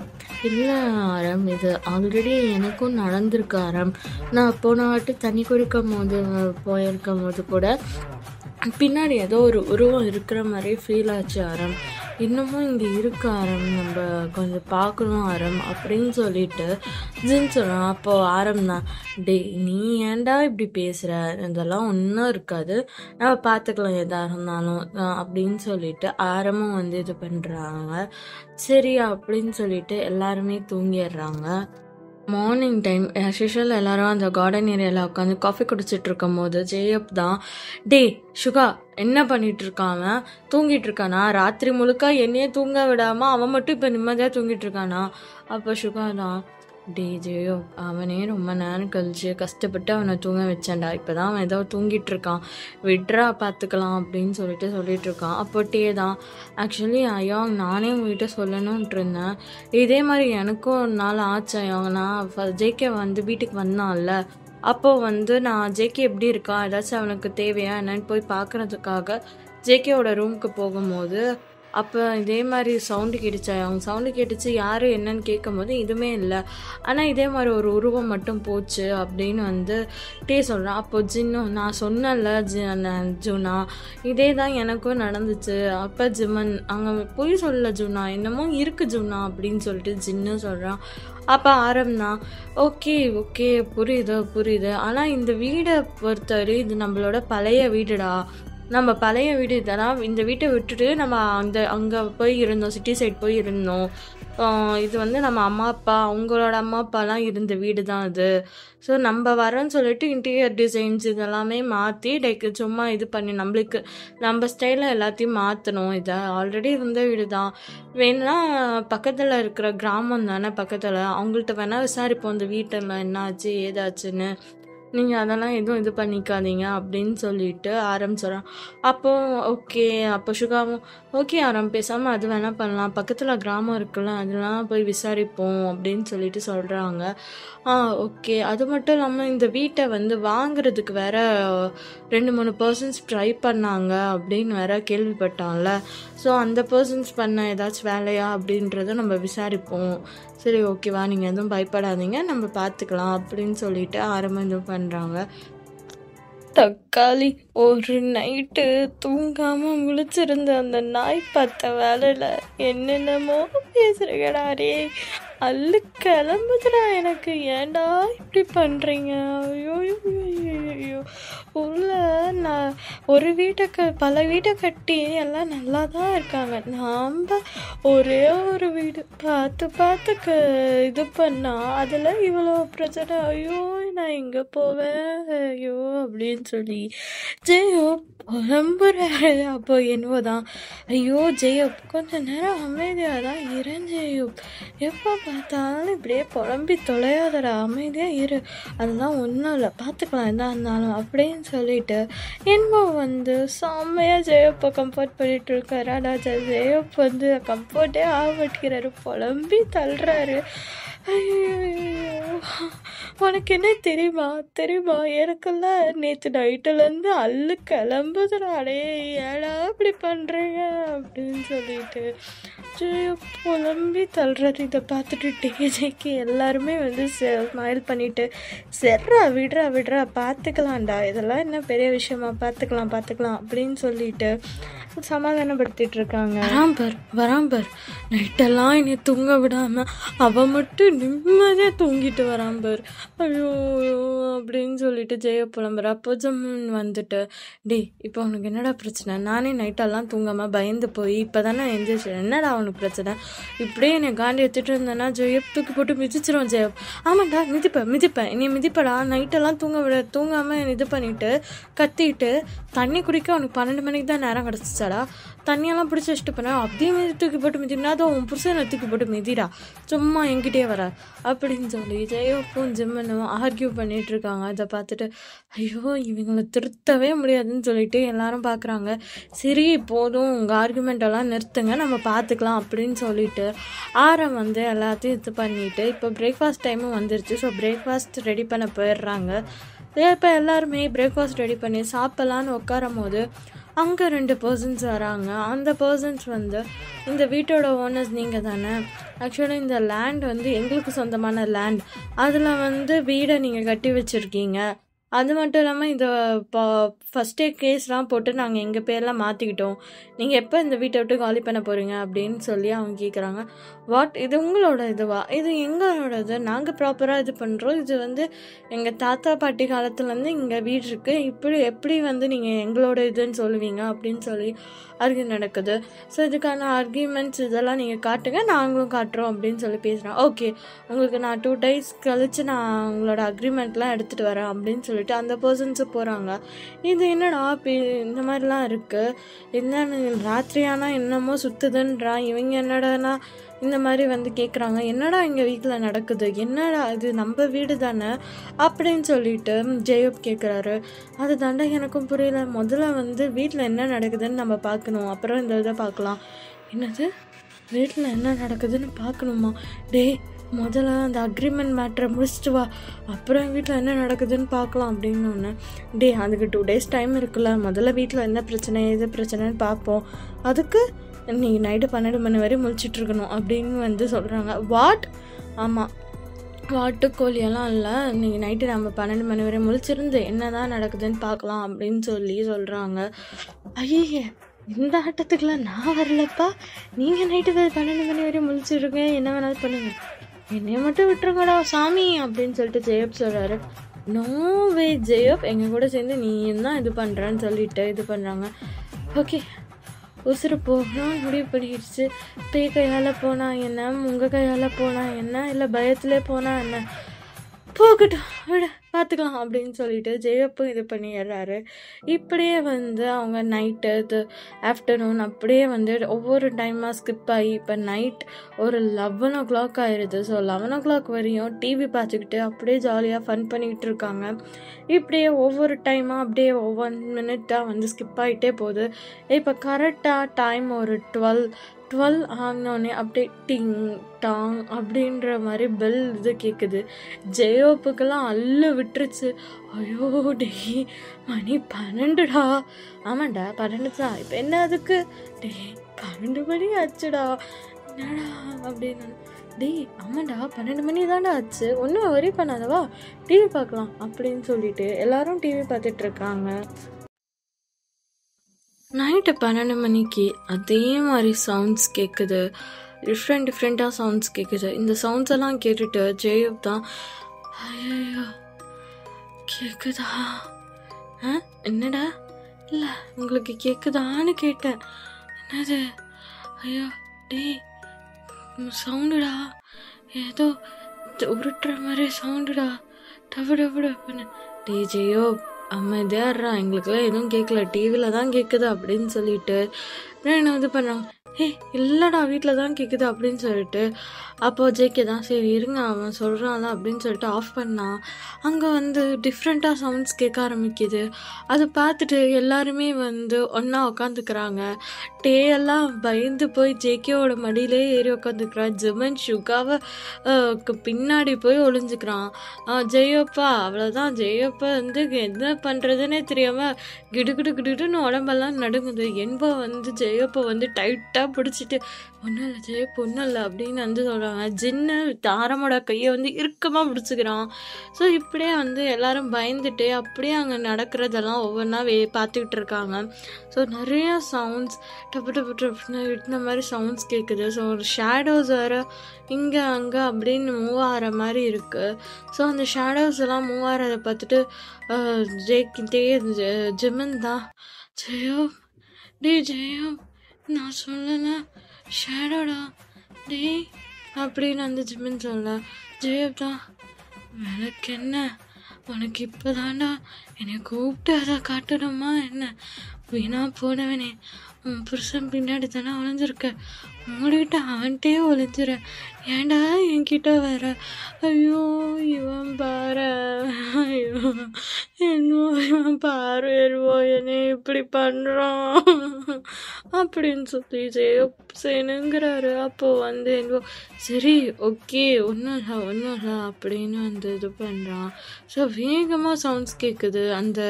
இல்லை ஆரம் இது ஆல்ரெடி எனக்கும் நடந்திருக்கு ஆரம், நான் போன வாட்டி தண்ணி குடிக்கும் போது போயிருக்கும் போது கூட பின்னாடி ஏதோ ஒரு உருவம் இருக்கிற மாதிரி ஃபீல் ஆச்சு ஆரம், இன்னமும் இங்கே இருக்க ஆரம், நம்ம கொஞ்சம் பார்க்கணும் ஆரம் அப்படின்னு சொல்லிட்டு ஜின் சொல்கிறான். அப்போது ஆரம் தான், டே நீ ஏன்டா இப்படி பேசுகிற, இதெல்லாம் ஒன்றும் இருக்காது, நம்ம பார்த்துக்கலாம் எதாக இருந்தாலும் அப்படின்னு சொல்லிட்டு ஆரமும் வந்து இது பண்ணுறாங்க. சரி அப்படின்னு சொல்லிட்டு எல்லாருமே தூங்கிடுறாங்க. மார்னிங் டைம் ஆஸ் யூஷுவல் எல்லோரும் அந்த கார்டன் ஏரியாவில் உட்காந்து காஃபி குடிச்சிட்டு இருக்கும் போது ஜெயப் தான், டே சுகா என்ன பண்ணிகிட்ருக்கான், தூங்கிட்டு இருக்கானா, ராத்திரி முழுக்க என்னையே தூங்க விடாமல் அவன் மட்டும் இப்போ நிம்மதியாக தூங்கிட்டு இருக்கானா. அப்போ சுகா தான், ஜெயோ அவனே ரொம்ப நேரம் கழிச்சு கஷ்டப்பட்டு அவனை தூங்க வச்சான்டா. இப்போ தான் அவன் ஏதோ தூங்கிட்டு இருக்கான், விட்ரா பார்த்துக்கலாம் அப்படின்னு சொல்லிட்டு இருக்கான். அப்போ டே தான் ஆக்சுவலி ஐயா நானே உங்ககிட்ட சொல்லணுன்ட்டு இருந்தேன். இதே மாதிரி எனக்கும் ஒரு நாள் ஆச்சு ஐயா. நான் ஜேகே வந்து வீட்டுக்கு வந்தான்ல, அப்போது வந்து நான் ஜேகே எப்படி இருக்கான், ஏதாச்சும் அவனுக்கு தேவையா என்னன்னு போய் பார்க்குறதுக்காக ஜேகேவோட ரூமுக்கு போகும்போது அப்போ இதே மாதிரி சவுண்டு கேட்டுச்சா. அவங்க சவுண்டு கேட்டுச்சு, யார் என்னன்னு கேட்கும்போது எதுவுமே இல்லை, ஆனால் இதே மாதிரி ஒரு உருவம் மட்டும் போச்சு அப்படின்னு வந்து சொல்கிறான். அப்போ ஜின்னும் நான் சொன்னல ஜூனா இதே தான் எனக்கும் நடந்துச்சு. அப்போ ஜிம்மன் அங்கே போய் சொல்லல ஜூனா, என்னமோ இருக்கு ஜூனா அப்படின்னு சொல்லிட்டு ஜின்னு சொல்கிறான். அப்போ ஆரம்னா ஓகே ஓகே புரியுது, ஆனால் இந்த வீடை பொறுத்தவரை இது நம்மளோட பழைய வீடுடா, நம்ம பழைய வீடு இதெல்லாம். இந்த வீட்டை விட்டுட்டு நம்ம அங்கே போய் இருந்தோம், சிட்டி சைட் போய் இருந்தோம். இது வந்து நம்ம அம்மா அப்பா அவங்களோட அம்மா அப்பாலாம் இருந்த வீடு தான் இது. ஸோ நம்ம வரோன்னு சொல்லிட்டு இன்டீரியர் டிசைன்ஸ் இதெல்லாமே மாற்றி லைக் சும்மா இது பண்ணி நம்மளுக்கு நம்ம ஸ்டைலில் எல்லாத்தையும் மாற்றணும். இதை ஆல்ரெடி இருந்த வீடு தான், வேணும்னா பக்கத்தில் இருக்கிற கிராமம் தானே பக்கத்தில், அவங்கள்ட்ட வேணால் விசாரிப்போம் இந்த வீட்டில் என்னாச்சு ஏதாச்சுன்னு, நீங்கள் அதெல்லாம் எதுவும் இது பண்ணிக்காதீங்க அப்படின்னு சொல்லிட்டு ஆரம்பிச்சிடறான். அப்போ சுகாவும் ஓகே பேசாமல் அது வேணால் பண்ணலாம், பக்கத்தில் கிராமம் இருக்குல்ல அதெல்லாம் போய் விசாரிப்போம் அப்படின்னு சொல்லிட்டு சொல்கிறாங்க. ஓகே. அது மட்டும் இல்லாமல் இந்த வீட்டை வந்து வாங்குறதுக்கு வேற 2-3 பர்சன்ஸ் ட்ரை பண்ணாங்க அப்படின்னு வேற கேள்விப்பட்டான்ல. ஸோ அந்த பர்சன்ஸ் பண்ண ஏதாச்சும் வேலையா அப்படின்றத நம்ம விசாரிப்போம். சரி ஓகேவா, நீங்கள் எதுவும் பயப்படாதீங்க, நம்ம பார்த்துக்கலாம் அப்படின்னு சொல்லிட்டு ஆரம்பம் இது பண்ணுறாங்க. தக்காளி ஒரு நைட்டு தூங்காமல் முழிச்சிருந்த அந்த நாய் பார்த்த வேலையில் என்னென்னமோ பேசுகிறீங்கடாரே, அல்லு கிளம்புதுடா எனக்கு, ஏண்டா இப்படி பண்ணுறீங்க? ஐயோ ஐயோ, உள்ள நான் ஒரு பல வீட்டை கட்டி எல்லாம் நல்லா தான் இருக்காங்க, நாம் ஒரே ஒரு வீடு பார்த்து இது பண்ணால் அதில் இவ்வளோ பிரச்சனை, ஐயோ நான் எங்கே போவேன் ஐயோ அப்படின்னு சொல்லி ஜெயோ புலம்புறாரு. அப்போ என்னவோதான், ஐயோ ஜெயப் கொஞ்ச நேரம் அமைதியாக தான் ஜெயப், எப்போ பார்த்தாலும் இப்படியே புலம்பி தொலையாதடா, அமைதியாக இரு, அதெல்லாம் ஒன்றும் இல்லை, பார்த்துக்கலாம் எதாக இருந்தாலும் அப்படின்னு சொல்லிட்டு என்னமோ வந்து செம்மையாக ஜெயப்பை கம்ஃபர்ட் பண்ணிட்டு இருக்காரு. ஆனால் ஜெயப் வந்து கம்ஃபர்ட்டே ஆக மாட்டேங்கிறாரு, புலம்பி தள்ளுறாரு. ஐயோ உனக்கு என்ன தெரியுமா எனக்குள்ள நேற்று நைட்டுலேருந்து அல்லு கிளம்புதுடாடே, ஏடா இப்படி பண்ணுறீங்க அப்படின்னு சொல்லிட்டு புலம்பி தள்ளுறாரு. இதை பார்த்துட்டு டேஜேக்கு எல்லாருமே வந்து ஸ்மைல் பண்ணிட்டு விடுறா பார்த்துக்கலாம்டா, இதெல்லாம் என்ன பெரிய விஷயமா, பார்த்துக்கலாம் அப்படின்னு சொல்லிட்டு சமாதானப்படுத்திட்டு இருக்காங்க. வராம்பர் நைட்டெல்லாம் என்னை தூங்க விடாம அவன் மட்டும் நிம்மதியாக தூங்கிட்டு வராம்பர், ஐயோ அப்படின்னு சொல்லிட்டு ஜெய புலம்புற. அப்போ ஜம்மன் வந்துட்டு இப்போ உனக்கு என்னடா பிரச்சனை, நானே நைட்டெல்லாம் தூங்காமல் பயந்து போய் இப்போ தானே எந்திரிச்சேன், என்னடா அவனுக்கு பிரச்சனை, இப்படியே என்னை காண்டி எடுத்துகிட்டு இருந்தேன்னா ஜெயப் தூக்கி போட்டு மிதிச்சிரும். ஜெயப் ஆமாண்டா மிதிப்பேன் என்னை மிதிப்படா, நைட்டெல்லாம் தூங்காமல் இது பண்ணிட்டு கத்திட்டு தண்ணி குடிக்க அவனுக்கு 12 மணிக்கு தான் நேரம் கிடச்சிச்சாடா, தண்ணியெல்லாம் பிடிச்சி வச்சுட்டு போனேன், அப்படியே மீதி தூக்கி போட்டு மிதினா தான் உன் புருஷனை தூக்கி போட்டு மிதிடா, சும்மா என்கிட்டே வர அப்படின்னு சொல்லி ஜெயப்பும் ஜிம்மனும் ஆர்கியூ பண்ணிட்டு இருக்காங்க. அதை பார்த்துட்டு ஐயோ இவங்களை திருத்தவே முடியாதுன்னு சொல்லிட்டு எல்லாரும் பார்க்குறாங்க. சரி போதும் உங்கள் ஆர்கியூமெண்ட்டெல்லாம் நிறுத்துங்க, நம்ம பார்த்துக்கலாம் அப்படின்னு சொல்லிட்டு ஆரம் வந்து எல்லாத்தையும் இது பண்ணிட்டு இப்போ பிரேக்ஃபாஸ்ட் டைமும் வந்துருச்சு. ஸோ பிரேக்ஃபாஸ்ட் ரெடி பண்ண போயிடுறாங்க. இப்போ எல்லாருமே பிரேக்ஃபாஸ்ட் ரெடி பண்ணி சாப்பிட்லான்னு உட்காரும் போது அங்கே 2 பர்சன்ஸ் வராங்க. அந்த பர்சன்ஸ் வந்து இந்த வீட்டோட ஓனர்ஸ் நீங்கள் தானே, ஆக்சுவலாக இந்த லேண்ட் வந்து எங்களுக்கு சொந்தமான லேண்ட், அதில் வந்து வீடை நீங்கள் கட்டி வச்சுருக்கீங்க, அது மட்டும் இல்லாமல் இதை ஃபஸ்ட்டே கேஸ்லாம் போட்டு நாங்கள் எங்கள் பேர்லாம் மாற்றிக்கிட்டோம், நீங்கள் எப்போ இந்த வீட்டை விட்டு காலி பண்ண போகிறீங்க அப்படின்னு சொல்லி அவங்க கேட்குறாங்க. இது உங்களோட இதுவா, இது எங்களோடது, நாங்கள் ப்ராப்பராக இது பண்ணுறோம், இது வந்து எங்கள் தாத்தா பாட்டி காலத்துலேருந்து இங்கே வீடு இருக்குது, எப்படி வந்து நீங்கள் எங்களோட இதுன்னு சொல்லுவீங்க அப்படின்னு சொல்லி ஆர்கியூ நடக்குது. ஸோ இதுக்கான ஆர்கியூமெண்ட்ஸ் இதெல்லாம் நீங்கள் காட்டுங்க, நாங்களும் காட்டுறோம் அப்படின்னு சொல்லி பேசுகிறோம். ஓகே உங்களுக்கு நான் 2 days கழித்து நான் உங்களோட அக்ரிமெண்ட்லாம் எடுத்துகிட்டு வரேன் அப்படின்னு சொல்லி சொல்லிட்டு அந்த பர்சன்ஸு போகிறாங்க. இது என்னடா இந்த மாதிரிலாம் இருக்குது, என்னன்னு ராத்திரியானா என்னமோ சுற்றுதுன்றான், இவங்க என்னடானா இந்த மாதிரி வந்து கேட்குறாங்க, என்னடா எங்கள் வீட்டில் நடக்குது, என்னடா இது நம்ம வீடு தானே அப்படின்னு சொல்லிட்டு ஜெயப் கேட்குறாரு. அது தாண்டா எனக்கும் புரியல, முதல்ல வந்து வீட்டில் என்ன நடக்குதுன்னு நம்ம பார்க்கணும், அப்புறம் இந்த இதை பார்க்கலாம். என்னது வீட்டில் என்ன நடக்குதுன்னு பார்க்கணுமா? முதல்ல அந்த அக்ரிமெண்ட் மேட்ரை முடிச்சுட்டு வா, அப்புறம் வீட்டில் என்ன நடக்குதுன்னு பார்க்கலாம் அப்படின்னு. அதுக்கு 2 days டைம் இருக்குல்ல, முதல்ல வீட்டில் என்ன பிரச்சனை எது பிரச்சனைன்னு பார்ப்போம், அதுக்கு நீ நைட்டு 12 மணி வரையும் முழிச்சிட்ருக்கணும் அப்படின்னு வந்து சொல்கிறாங்க. வாட்? ஆமாம், வாட்டுக்கோழியெல்லாம் இல்லை, நீங்கள் நைட்டு நம்ம 12 மணி வரையும் முழிச்சிருந்து என்ன தான் நடக்குதுன்னு பார்க்கலாம் அப்படின்னு சொல்கிறாங்க. ஐயே, இந்த ஆட்டத்துக்குலாம் நான் வரலப்பா, நீங்கள் நைட்டு 12 மணி வரையும் முழிச்சிருங்க, என்ன வேணாலும் பண்ணுங்க, என்னைய மட்டும் விட்டுருங்கடா சாமி அப்படின்னு சொல்லிட்டு ஜெயப் சொல்கிறாரு. நோவே ஜெயப், எங்கள் கூட சேர்ந்து நீ தான் இது பண்ணுறன்னு சொல்லிட்டு இது பண்ணுறாங்க. ஓகே, உசுறு போகணும் முடிவு பண்ணிடுச்சு, பேய் கையால் போனால் என்ன, உங்கள் கையால் போனால் என்ன, இல்லை பயத்திலே போனால் என்ன, போகட்டும் விட பார்த்துக்கலாம் அப்படின்னு சொல்லிட்டு ஜெயப்பும் இது பண்ணிடுறாரு. இப்படியே வந்து அவங்க நைட்டு இது ஆஃப்டர்நூன் அப்படியே வந்து ஒவ்வொரு டைமாக ஸ்கிப் ஆகி இப்போ நைட் ஒரு 11 o'clock ஆயிடுது. ஸோ 11 o'clock வரையும் டிவி பார்த்துக்கிட்டு அப்படியே ஜாலியாக ஃபன் பண்ணிக்கிட்டு இருக்காங்க. இப்படியே ஒவ்வொரு டைமாக அப்படியே ஒவ்வொரு மினிட்டாக வந்து ஸ்கிப் ஆகிட்டே போகுது. இப்போ கரெக்டாக டைம் ஒரு 12 ஆகினோடனே அப்படியே டிங் டாங் அப்படின்ற மாதிரி பெல் இது கேட்குது. ஜெயோப்புக்கெல்லாம் விட்டுருச்சு. ஐயோ மணி 12டா. ஆமாண்டா 12 தான். இப்போ என்ன அதுக்கு 12 மணி ஆச்சுடா, என்னடா அப்படின்னு. ஆமாண்டா 12 மணி தாண்டா ஆச்சு, ஒன்றும் வரி பண்ணாதவா, டிவி பார்க்கலாம் அப்படின்னு சொல்லிட்டு எல்லாரும் டிவி பார்த்துட்டு இருக்காங்க. நைட்டு 12 மணிக்கு அதே மாதிரி சவுண்ட்ஸ் கேட்குது, டிஃப்ரெண்ட்டாக சவுண்ட்ஸ் கேட்குது. இந்த சவுண்ட்ஸ் எல்லாம் கேட்டுட்டு ஜெயப் தான், ஐயோ கேட்குதா, என்னடா, இல்லை உங்களுக்கு கேட்குதான்னு கேட்டேன். என்னது, ஐயோ சவுண்டுடா, ஏதோ உருட்டுற மாதிரி சவுண்டுடா, டபு டபு டப்புன்னு. ஜெயப் அமைதியாடுறா, எங்களுக்குலாம் எதுவும் கேட்கல, டிவியில் தான் கேட்குது அப்படின்னு சொல்லிட்டு என்ன இது பண்ணுறாங்க. இல்லைடா வீட்டில் தான் கேட்குது அப்படின்னு சொல்லிட்டு அப்போது ஜேகே தான் சரி இருங்க அவன் சொல்கிறான்ல அப்படின்னு சொல்லிட்டு ஆஃப் பண்ணால் அங்கே வந்து டிஃப்ரெண்ட்டாக சவுண்ட்ஸ் கேட்க ஆரம்பிக்குது. அதை பார்த்துட்டு எல்லாருமே வந்து ஒன்றா உட்காந்துக்கிறாங்க. எல்லாம் பயந்து போய் ஜேகேவோட மடியிலே ஏறி உட்காந்துக்கிறான். ஜிமன் ஷுகாவை பின்னாடி போய் ஒளிஞ்சுக்கிறான். ஜெயப்பா அவ்வளோதான். ஜெயப்பா வந்து என்ன பண்ணுறதுன்னே தெரியாமல் கிடுன்னு உடம்பெல்லாம் நடுங்குது. என்போ வந்து ஜெயப்பா வந்து டைட்டாக பிடிச்சிட்டு ஒன்றும் இல்லை ஜெயப் ஒன்றும் இல்லை அப்படின்னு வந்து சொல்கிறாங்க. ஜின்னு தாரமோட கையை வந்து இறுக்கமாக பிடிச்சிக்கிறான். ஸோ இப்படியே வந்து எல்லாரும் பயந்துட்டு அப்படியே அங்கே நடக்கிறதெல்லாம் ஒவ்வொன்றா பார்த்துக்கிட்டு இருக்காங்க. ஸோ நிறையா சவுண்ட்ஸ் டப்பு டப்பு டப்புன்னு இந்த மாதிரி சவுண்ட்ஸ் கேட்குது. ஸோ ஒரு ஷேடோஸ் வேறு இங்கே அங்கே அப்படின்னு மூவ் ஆகிற மாதிரி இருக்குது. ஸோ அந்த ஷேடோஸ் எல்லாம் மூவ் ஆகிறத பார்த்துட்டு ஜிமன் தான் ஜெயம் ஜெயம் நான் சொல்லலை ஷேடோடா அப்படின்னு அந்த ஜிமன் சொல்ல. ஜெயப் தான் எனக்கு என்ன உனக்கு இப்போ தாண்டா என்னை கூப்பிட்டு அதை காட்டணுமா என்ன, வீணா போனவனே உன் புருஷன் பின்னாடி தானே ஒளிஞ்சிருக்க, மூடிக்கிட்ட அவன்கிட்டே ஒளிஞ்சிட, ஏண்டா என்கிட்ட வர, ஐயோ இவன் பாரு, ஐயோ என்னோ இவன் பாரு என்னை இப்படி பண்ணுறான் அப்படின்னு சொல்லி செய்யணுங்கிறாரு. அப்போது வந்து என்னவோ சரி ஓகே ஒன்றும் இல்லை அப்படின்னு வந்து இது பண்ணுறான். ஸோ வேகமாக சவுண்ட்ஸ் கேட்குது. அந்த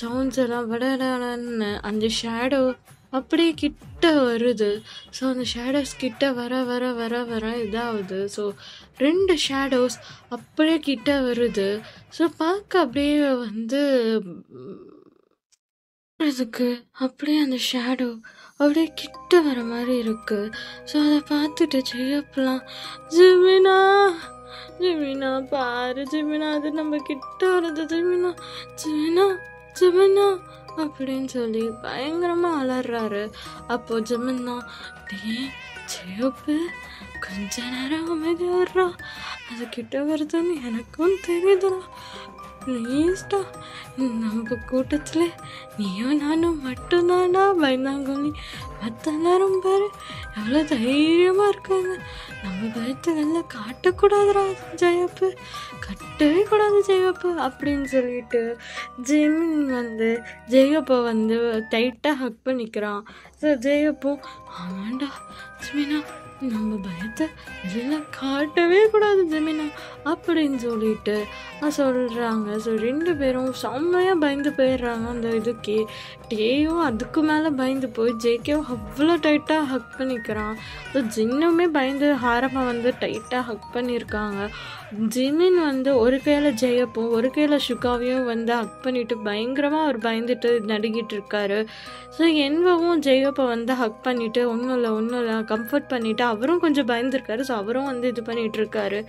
சவுண்ட்ஸ் எல்லாம் வடன்னு அந்த ஷேடோ அப்படியே கிட்ட வருது. ஸோ அந்த ஷேடோஸ் கிட்ட வர வர வர வர இதாகுது. ஸோ 2 ஷேடோஸ் அப்படியே கிட்ட வருது. ஸோ பார்க்க அப்படியே வந்து அதுக்கு அப்படியே அந்த ஷேடோ அப்படியே கிட்ட வர மாதிரி இருக்கு. ஸோ அதை பார்த்துட்டு ஜெயப்லாம் ஜிமினா ஜிமினா பாரு ஜிமினா அது நம்ம கிட்ட வருது ஜிமினா ஜிமினா ஜிமினா அப்படின்னு சொல்லி பயங்கரமாக அலறாரு. அப்போ ஜிமன் தான் ஜெயப்பு கொஞ்ச நேரம் அமைதியா வர்றா, அது கிட்ட வருதுன்னு எனக்கும் தெரியுதுடா, ப்ளீஸ்டா, நம்ம கூட்டத்தில் நீயும் நானும் மட்டும்தான்டா பயந்தாங்கோலி. மற்ற எல்லாரும் பாரு எவ்வளோ தைரியமாக இருக்காங்க. நம்ம பயத்தை வெளில காட்டக்கூடாதுடா ஜெயப்பு, கட்டவே கூடாது ஜெயப்பு அப்படின்னு சொல்லிட்டு ஜெமின் வந்து ஜெயப்பை வந்து டைட்டாக ஹக் பண்ணிக்கிறான். ஸோ ஜெயப்பும் ஆமாண்டா ஜெமினா, நம்ம பயத்தை வெளியில் காட்டவே கூடாது ஜெமினா அப்படின்னு சொல்லிட்டு சொல்கிறாங்க. ஸோ 2 பேரும் செம்மையாக பயந்து போயிடுறாங்க. அந்த இதுக்கே டேயும் அதுக்கு மேலே பயந்து போய் ஜேகேவும் அவ்வளோ டைட்டாக ஹக் பண்ணிக்கிறான். ஸோ ஜின்னுமே பயந்து ஹாரமா வந்து டைட்டாக ஹக் பண்ணியிருக்காங்க. ஜிமின் வந்து ஒரு கையில் ஜெயப்பும் ஒரு கையில் சுகாவையும் வந்து ஹக் பண்ணிட்டு பயங்கரமாக அவர் பயந்துட்டு நடுங்கிட்டு இருக்காரு. ஸோ என்வவும் ஜெயப்பை வந்து ஹக் பண்ணிட்டு ஒன்றும் இல்லை கம்ஃபர்ட் பண்ணிவிட்டு அவரும் கொஞ்சம் பயந்துருக்காரு. ஸோ அவரும் வந்து இது பண்ணிகிட்டு இருக்காரு.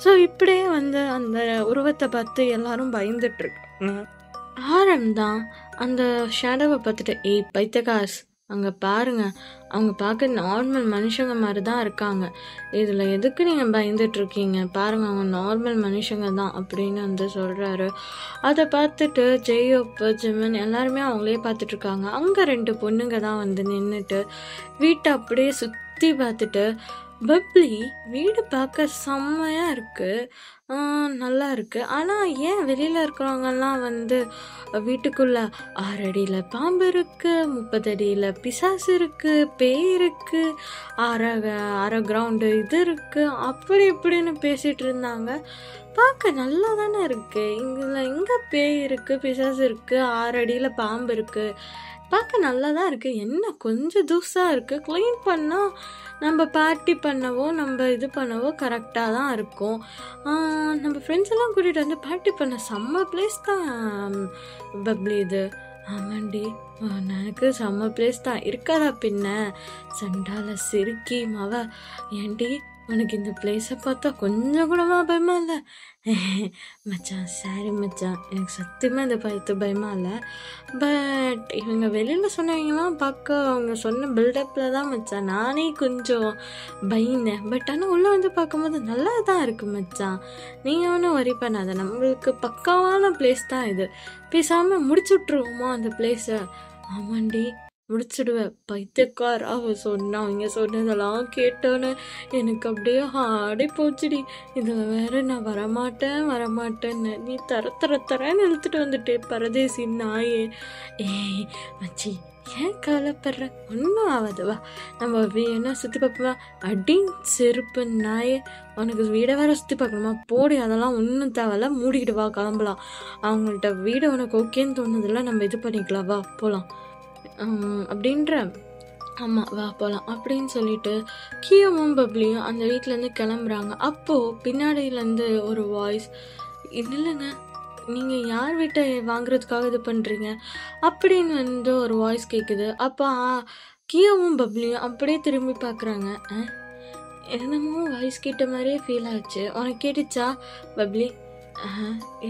ஸோ இப்படியே வந்து அந்த உருவத்தை பார்த்து எல்லாரும் பயந்துட்டுருக்காங்க. ஆரம் தான் அந்த ஷேடோவை பார்த்துட்டு பைத்தியகாஸ் அங்கே பாருங்க, அவங்க பார்க்க நார்மல் மனுஷங்க மாதிரி தான் இருக்காங்க, இதில் எதுக்கு நீங்கள் பயந்துட்டுருக்கீங்க, பாருங்கள் அவங்க நார்மல் மனுஷங்க தான் அப்படின்னு வந்து சொல்கிறாரு. அதை பார்த்துட்டு ஜெயோப்பு ஜிமின் எல்லாருமே அவங்களே பார்த்துட்ருக்காங்க. அங்கே 2 பொண்ணுங்க தான் வந்து நின்றுட்டு வீட்டை அப்படியே சுற்றி பார்த்துட்டு, பப்ளி வீடு பார்க்க செம்மையாக இருக்குது, நல்லா இருக்குது, ஆனால் ஏன் வெளியில் இருக்கிறவங்கெல்லாம் வந்து வீட்டுக்குள்ளே 6 அடியில் பாம்பு இருக்குது, 30 அடியில் பிசாசு இருக்குது, பேய் இருக்குது, அரை கிரவுண்டு இது இருக்குது, அப்படி இப்படின்னு பேசிகிட்டு இருந்தாங்க. பார்க்க நல்லா தானே இருக்குது, எங்கே பேய் இருக்குது, பிசாசு இருக்குது, 6 அடியில் பாம்பு இருக்குது, பார்க்க நல்லா தான் இருக்குது, என்ன கொஞ்சம் தூசாக இருக்குது, க்ளீன் பண்ணால் நம்ம பார்ட்டி பண்ணவோ நம்ம இது பண்ணவோ கரெக்டாக தான் இருக்கும், நம்ம ஃப்ரெண்ட்ஸ் எல்லாம் கூட்டிகிட்டு வந்து பார்ட்டி பண்ண செம்ம பிளேஸ் தான் பப்ளி இது. ஆமாண்டி, எனக்கு செம்ம பிளேஸ் தான், இருக்காதா பின்ன, சண்டால சிரிக்கி மவ, ஏண்டி உனக்கு இந்த பிளேஸை பார்த்தா கொஞ்சம் கூடமா பயமா இல்லை? மச்சான் சாரி மச்சான், எனக்கு சத்தியமாக இந்த பயமா இல்லை, பட் இவங்க வெளியில் சொன்னவங்கலாம் பார்க்க அவங்க சொன்ன பில்டப்பில் தான் மச்சான் நானே கொஞ்சம் பயந்தேன், பட் ஆனால் உள்ளே வந்து பார்க்கும்போது நல்லா தான் இருக்குது மச்சான், நீங்கள் ஒன்றும் வரி பண்ணாத, நம்மளுக்கு பக்காவான பிளேஸ் தான் இது, பேசாமல் முடிச்சுட்ருவோமா அந்த பிளேஸை? ஆமாண்டி முடிச்சிடுவேன் பைத்தியக்கார், அவங்க சொன்னதெல்லாம் கேட்டோன்னு எனக்கு அப்படியே ஆடி போச்சுடி, இதில் வேற நான் வரமாட்டேன்னு நீ தரன்னு இழுத்துட்டு வந்துட்டே பரதேசி நாயே. மச்சி ஏன் கவலைப்படுற, ஒன்றும் ஆகாதுவா, நம்ம என்ன சுற்றி பார்ப்போமா, அடின் செருப்பு நாயே, உனக்கு வீடை வேற சுற்றி பார்க்கணுமா, போடி, அதெல்லாம் ஒன்றும் தேவையில்ல, மூடிக்கிட்டு வா கிளம்பலாம், அவங்கள்ட்ட வீடு உனக்கு ஓகேன்னு தோணுதில்ல, நம்ம இது பண்ணிக்கலாம், வா போகலாம் அப்படின்ற, ஆமாம் வா போகலாம் அப்படின்னு சொல்லிட்டு கியோவும் பப்ளியும் அந்த வீட்டிலேருந்து கிளம்புறாங்க. அப்போது பின்னாடியிலேருந்து ஒரு வாய்ஸ், இல்லைங்க நீங்கள் யார் வீட்டை வாங்குறதுக்காக இது பண்ணுறீங்க அப்படின்னு வந்து ஒரு வாய்ஸ் கேட்குது. அப்போ கியோவும் பப்ளியும் அப்படியே திரும்பி பார்க்குறாங்க. என்னமோ வாய்ஸ் கேட்ட மாதிரியே ஃபீல் ஆச்சு, உனக்கு கேட்டுச்சா பப்ளி?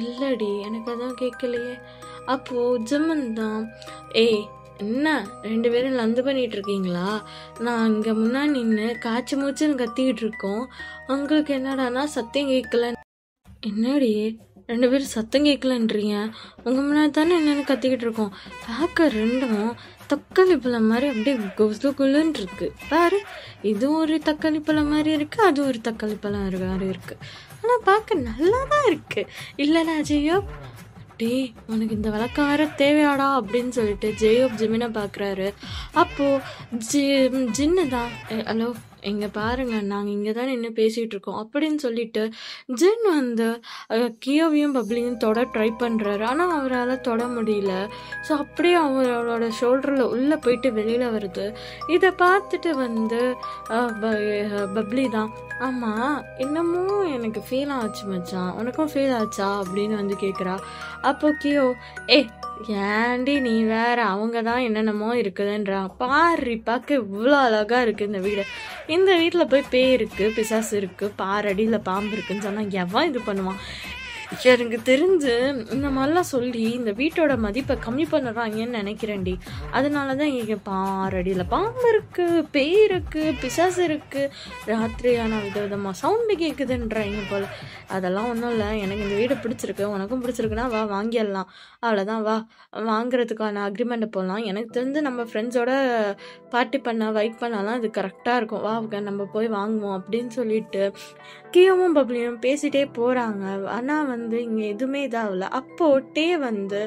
இல்லடி எனக்கு அதான் கேட்கலையே. அப்போது ஜிம்மன் தான், என்ன 2 பேரும் லந்து பண்ணிகிட்டு இருக்கீங்களா, நான் இங்கே முன்னாடி நின்று காய்ச்சி மூச்சுன்னு கத்திக்கிட்டு இருக்கோம், உங்களுக்கு என்னடானா சத்தம் கேட்கல? என்னடி 2 பேரும் சத்தம் கேட்கலன்றீங்க, உங்கள் முன்னாடி தானே என்னென்னு கத்திக்கிட்டு இருக்கோம், பார்க்க 2ம் தக்காளி பழம் மாதிரி அப்படியே கொசு குள்ளுன்னு இருக்கு பாரு, இது ஒரு தக்காளி பழம் மாதிரி இருக்குது, அது ஒரு தக்காளி பழம் மாதிரி இருக்குது, ஆனால் பார்க்க நல்லா தான் இருக்குது இல்லைடா ஜெயோப்? உனக்கு இந்த விளக்கம் வேற தேவையாடா அப்படின்னு சொல்லிட்டு ஜெயோப் ஜிமினை பார்க்குறாரு. அப்போது ஜின்னு தான், ஹலோ இங்கே பாருங்கள் நாங்கள் இங்கே தான் நின்று பேசிகிட்டு இருக்கோம் அப்படின்னு சொல்லிட்டு ஜின் வந்து கியோவையும் பப்ளியும் தொட ட்ரை பண்ணுறாரு. ஆனால் அவரால் தொட முடியல. ஸோ அப்படியே அவரோட ஷோல்டரில் உள்ளே போயிட்டு வெளியில் வருது. இதை பார்த்துட்டு வந்து பப்ளி தான், ஆமாம் இன்னமும் எனக்கு ஃபீல் ஆச்சு மச்சான், உனக்கும் ஃபீல் ஆச்சா அப்படின்னு வந்து கேட்குறா. அப்போ கியோ, ஏண்டி நீ வேற, அவங்க தான் என்னென்னமோ இருக்குதுன்றான், பாரு பார்க்க இவ்வளோ அழகாக இருக்குது இந்த வீடு, இந்த வீட்டில் போய் பேய் இருக்குது பிசாசு இருக்குது 6 அடியில் பாம்பு இருக்குதுன்னு சொன்னால் எவன் இது பண்ணுவான், எனக்கு தெரிஞ்சு இந்த மாதிரிலாம் சொல்லி இந்த வீட்டோட மதிப்பை கம்மி பண்ணுறாங்கன்னு நினைக்கிறேன்டி. அதனால தான் இங்கே 6 அடியில் பாம்பு இருக்குது, பேய் இருக்குது, பிசாசு இருக்குது, ராத்திரியான விதவிதமாக சவுண்டு கேட்குதுன்றாங்க போல். அதெல்லாம் ஒன்றும் இல்லை. எனக்கு இந்த வீடு பிடிச்சிருக்கு, உனக்கும் பிடிச்சிருக்குன்னா வா வாங்கிடலாம். அவ்வளோதான், வா வாங்குறதுக்கான அக்ரிமெண்ட்டை போடலாம். எனக்கு தெரிஞ்சு நம்ம ஃப்ரெண்ட்ஸோட பார்ட்டி பண்ண வைப் பண்ணாலாம் இது கரெக்டாக இருக்கும். வா நம்ம போய் வாங்குவோம் அப்படின்னு சொல்லிட்டு கியோவும் பப்ளியும் பேசிகிட்டே போகிறாங்க. ஆனால் வந்து இங்கே எதுவுமே இதாகல. அப்போது டே வந்து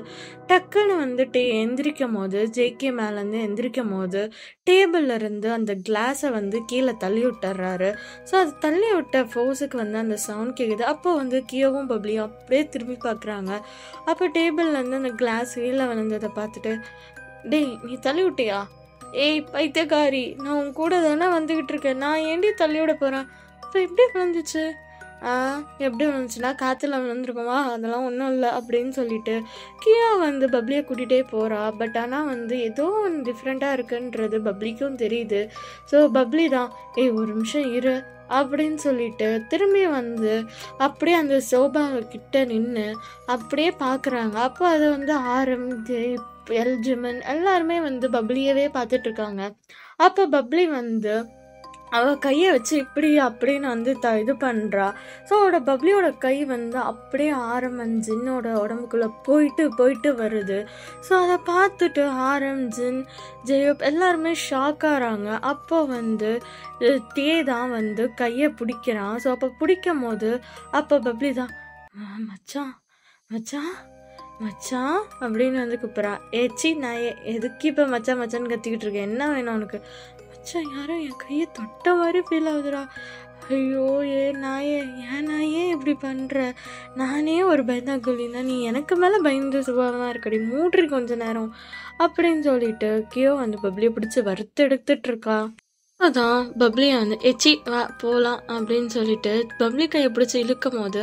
டக்குன்னு வந்து டே எந்திரிக்கும் போது, ஜேகே மேலேருந்து எந்திரிக்கும் போது டேபிளில் இருந்து அந்த கிளாஸை வந்து கீழே தள்ளி விட்டுறாரு. ஸோ அது தள்ளி விட்ட ஃபோர்ஸுக்கு வந்து அந்த சவுண்ட் கேட்குது. அப்போ வந்து கியோவும் பப்ளியும் அப்படியே திரும்பி பார்க்குறாங்க. அப்போ டேபிள்லேருந்து அந்த கிளாஸ் கீழே விழுந்ததை பார்த்துட்டு, டேய் நீ தள்ளி விட்டியா? ஏய் பைத்தியக்காரி, நான் உன் கூட தானே வந்துக்கிட்டு இருக்கேன், நான் ஏண்டி தள்ளி விட போகிறேன்? இப்போ எப்படி விழுந்துச்சு? எப்படி விழுந்துச்சுன்னா காற்றுல விழுந்துருக்குமா, அதெல்லாம் ஒன்றும் இல்லை அப்படின்னு சொல்லிட்டு கியா வந்து பப்ளியை கூட்டிகிட்டே போகிறா. பட் ஆனால் வந்து ஏதோ ஒன்று டிஃப்ரெண்ட்டாக இருக்குன்றது பப்ளிக்கும் தெரியுது. ஸோ பப்ளி தான், ஏய் ஒரு நிமிஷம் இரு அப்படின்னு சொல்லிட்டு திரும்பி வந்து அப்படியே அந்த சோபாவை கிட்ட நின்று அப்படியே பார்க்குறாங்க. அப்போ அது வந்து ஆரம், எல்ஜிமன் எல்லாருமே வந்து பப்ளியவே பார்த்துட்ருக்காங்க. அப்போ பப்ளி வந்து அவள் கையை வச்சு இப்படி அப்படின்னு வந்து இது பண்ணுறா. ஸோ பப்ளியோட கை வந்து அப்படியே ஆரம் ஜின்னோட உடம்புக்குள்ளே போயிட்டு வருது. ஸோ அதை பார்த்துட்டு ஆரம், ஜின், ஜெயோப் எல்லாருமே ஷாக் ஆகிறாங்க. அப்போ வந்து டே தான் வந்து கையை பிடிக்கிறான். ஸோ அப்போ பிடிக்கும் போது அப்போ பப்ளி தான், மச்சான் மச்சான் மச்சான் அப்படின்னு வந்து கூப்பிட்றா. ஏச்சி நான் எதுக்கு இப்போ மச்சான் மச்சான்னு கத்திக்கிட்டு இருக்கேன், என்ன வேணும் உனக்கு? மச்சான் யாரும் என் கையை தொட்ட மாதிரி ஃபீல் ஆகுதுடா. ஐயோ ஏன் நாயே இப்படி பண்ணுற? நானே ஒரு பயந்தாங்குழின்னா நீ எனக்கு மேலே பயந்து சுபாவமாக இருக்கடி, மூட்ரி கொஞ்ச நேரம் அப்படின்னு சொல்லிட்டு கியோ வந்து பப்ளியை பிடிச்சி வறுத்து எடுத்துட்டு இருக்கா. அதான் பப்ளியை வந்து எச்சி வா போகலாம் அப்படின்னு சொல்லிட்டு பப்ளி கையை பிடிச்சி இழுக்கும் போது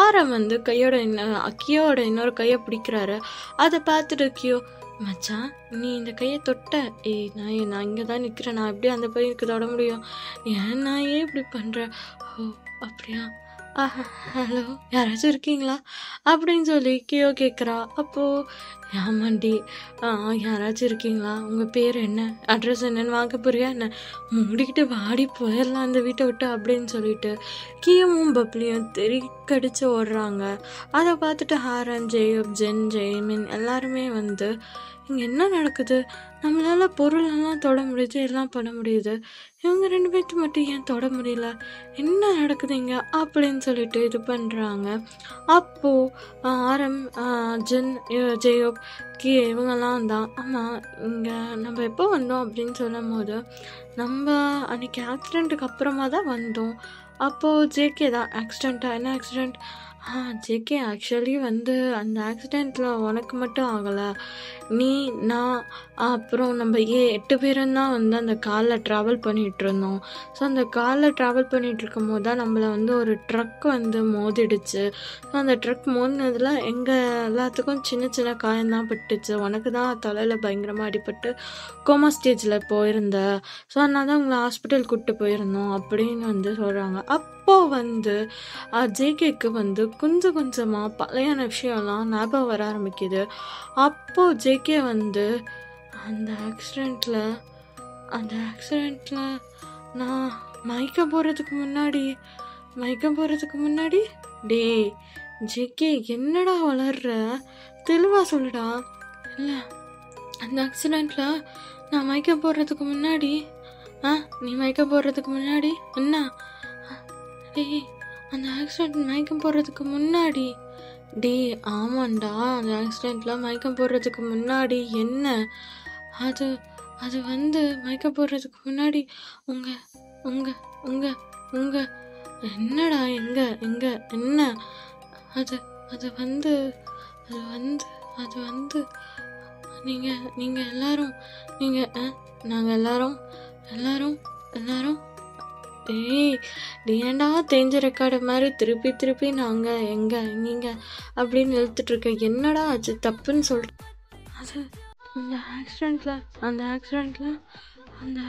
ஆரம் வந்து கியோட இன்னொரு கையை பிடிக்கிறாரு. அதை பார்த்துட்டு கியோ, மச்சான் நீ இந்த கையை தொட்ட, ஏய் நான் இங்கே தான் நிற்கிறேன், நான் எப்படி அந்த பையனுக்கு தொட முடியும்? ஏன் நான் ஏன் இப்படி பண்ணுறேன்? ஓ அப்படியா, ஹலோ யாராச்சும் இருக்கீங்களா அப்படின்னு சொல்லி கியோ கேட்குறா. அப்போது ஆமாண்டி, யாராச்சும் இருக்கீங்களா, உங்கள் பேர் என்ன, அட்ரஸ் என்னன்னு வாங்க போறியா என்ன, மூடிக்கிட்டு வாடி போயிடலாம் அந்த வீட்டை விட்டு அப்படின்னு சொல்லிட்டு கியோவும் பப்ளியும் தெறிக்கடிச்சு ஓடுறாங்க. அதை பார்த்துட்டு ஹாரன், ஜெயோப், ஜென், ஜெய்மின் எல்லாருமே வந்து இங்கே என்ன நடக்குது, நம்மளால் பொருளெல்லாம் தொட முடியுது, எல்லாம் பண்ண முடியுது, இவங்க 2 பேர்த்து மட்டும் ஏன் தொட முடியல, என்ன நடக்குதுங்க அப்படின்னு சொல்லிட்டு இது பண்ணுறாங்க. அப்போது ஆரம், ஜென், ஜெயோப், இவங்கெல்லாம் தான், ஆமாம் இங்கே நம்ம எப்போ வந்தோம் அப்படின்னு சொல்லும் போது நம்ம அன்றைக்கி ஆக்சிடெண்ட்டுக்கு அப்புறமா தான் வந்தோம். அப்போது ஜேகே தான், ஆக்சிடெண்ட்டாக என்ன ஆக்சிடெண்ட்? ஜேகே ஆக்சுவலி வந்து அந்த ஆக்சிடெண்ட்டில் உனக்கு மட்டும் ஆகலை, நீ, நான், அப்புறம் நம்ம 8 பேரும் தான் வந்து அந்த காரில் ட்ராவல் பண்ணிகிட்டு இருந்தோம். ஸோ அந்த காரில் ட்ராவல் பண்ணிகிட்டு இருக்கும் போது தான் நம்மளை வந்து ஒரு ட்ரக் வந்து மோதிடுச்சு. ஸோ அந்த ட்ரக் மோதினதில் எங்கள் எல்லாத்துக்கும் சின்ன சின்ன காயம்தான் பட்டுச்சு. உனக்கு தான் தலையில் பயங்கரமாக அடிபட்டு கோமா ஸ்டேஜில் போயிருந்த. ஸோ அதனால தான் உங்களை ஹாஸ்பிட்டல் கூப்பிட்டு போயிருந்தோம் அப்படின்னு வந்து சொல்கிறாங்க. அப்போது வந்து ஜேகேக்கு வந்து கொஞ்சம் கொஞ்சமாக பழையான விஷயம்லாம் ஞாபகம் வர ஆரம்பிக்குது. அப்போது ஜேகே வந்து அந்த ஆக்சிடெண்ட்டில் நான் மயக்கம் போகிறதுக்கு முன்னாடி டே ஜேகே என்னடா வளர்ற, தெளிவாக சொல்லுடா. இல்லை அந்த ஆக்சிடெண்ட்டில் நான் மயக்கம் போடுறதுக்கு முன்னாடி, நீ மயக்கம் போடுறதுக்கு முன்னாடி என்ன? டேய் அந்த ஆக்சிடெண்ட் மயக்கம் போடுறதுக்கு முன்னாடி, ஆமாண்டா அந்த ஆக்சிடெண்ட்டில் மயக்கம் போடுறதுக்கு முன்னாடி என்ன, அது வந்து மயக்கம் போடுறதுக்கு முன்னாடி உங்க என்னடா எங்க என்ன, அது வந்து நீங்கள் எல்லாரும் நாங்கள் எல்லாரும் ஏன்டா தெரிஞ்ச ரெக்கார்டு மாதிரி திருப்பி நாங்கள் எங்கே அப்படின்னு இழுத்துட்ருக்க, என்னடா ஆச்சு தப்புன்னு சொல்கிறேன். அது அந்த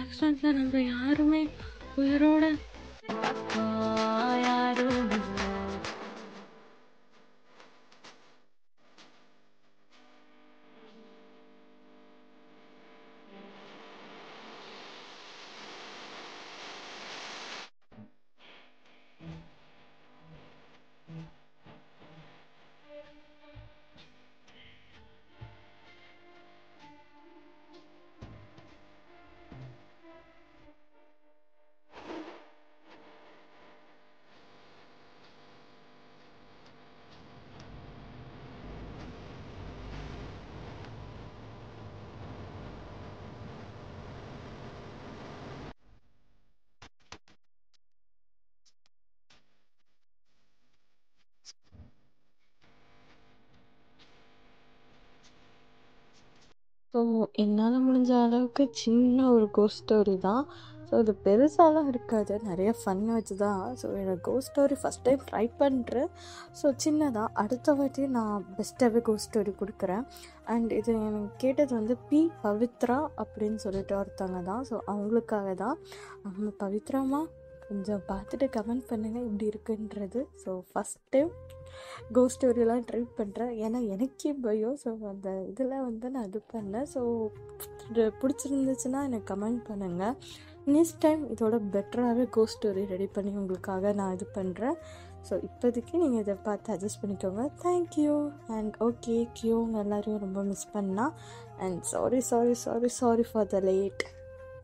ஆக்சிடெண்ட்டில் நம்ம யாருமே உயிரோட ஸோ என்னால் முடிஞ்ச அளவுக்கு சின்ன ஒரு கோஸ்ட் ஸ்டோரி தான். ஸோ இது பெருசாலாம் இருக்காது, நிறைய ஃபன் வச்சு தான். ஸோ என்னோடய cost story first time try பண்ணுறேன். ஸோ சின்னதாக அடுத்த வாட்டி நான் பெஸ்ட்டாகவே கோஸ்ட் ஸ்டோரி கொடுக்குறேன். அண்ட் இது எனக்கு கேட்டது வந்து பி பவித்ரா அப்படின்னு சொல்லிட்டு ஒருத்தவங்க தான். ஸோ அவங்களுக்காக தான். பவித்ராமா கொஞ்சம் பார்த்துட்டு கமெண்ட் பண்ணுங்கள் எப்படி இருக்குன்றது. ஸோ ஃபஸ்ட் டைம் கோஸ்ட் ஸ்டோரியெல்லாம் ட்ரை பண்ணுறேன், ஏன்னா எனக்கே பயம். ஸோ அந்த இதில் வந்து நான் இது பண்ணேன். ஸோ பிடிச்சிருந்துச்சுன்னா எனக்கு கமெண்ட் பண்ணுங்கள். நெக்ஸ்ட் டைம் இதோட பெட்டராகவே கோஸ்ட் ஸ்டோரி ரெடி பண்ணி உங்களுக்காக நான் இது பண்ணுறேன். ஸோ இப்போதைக்கு நீங்கள் இதை பார்த்து அட்ஜஸ்ட் பண்ணிக்கோங்க. தேங்க்யூ. அண்ட் ஓகே, கியூங்க எல்லோரையும் ரொம்ப மிஸ் பண்ணா. And sorry for the late.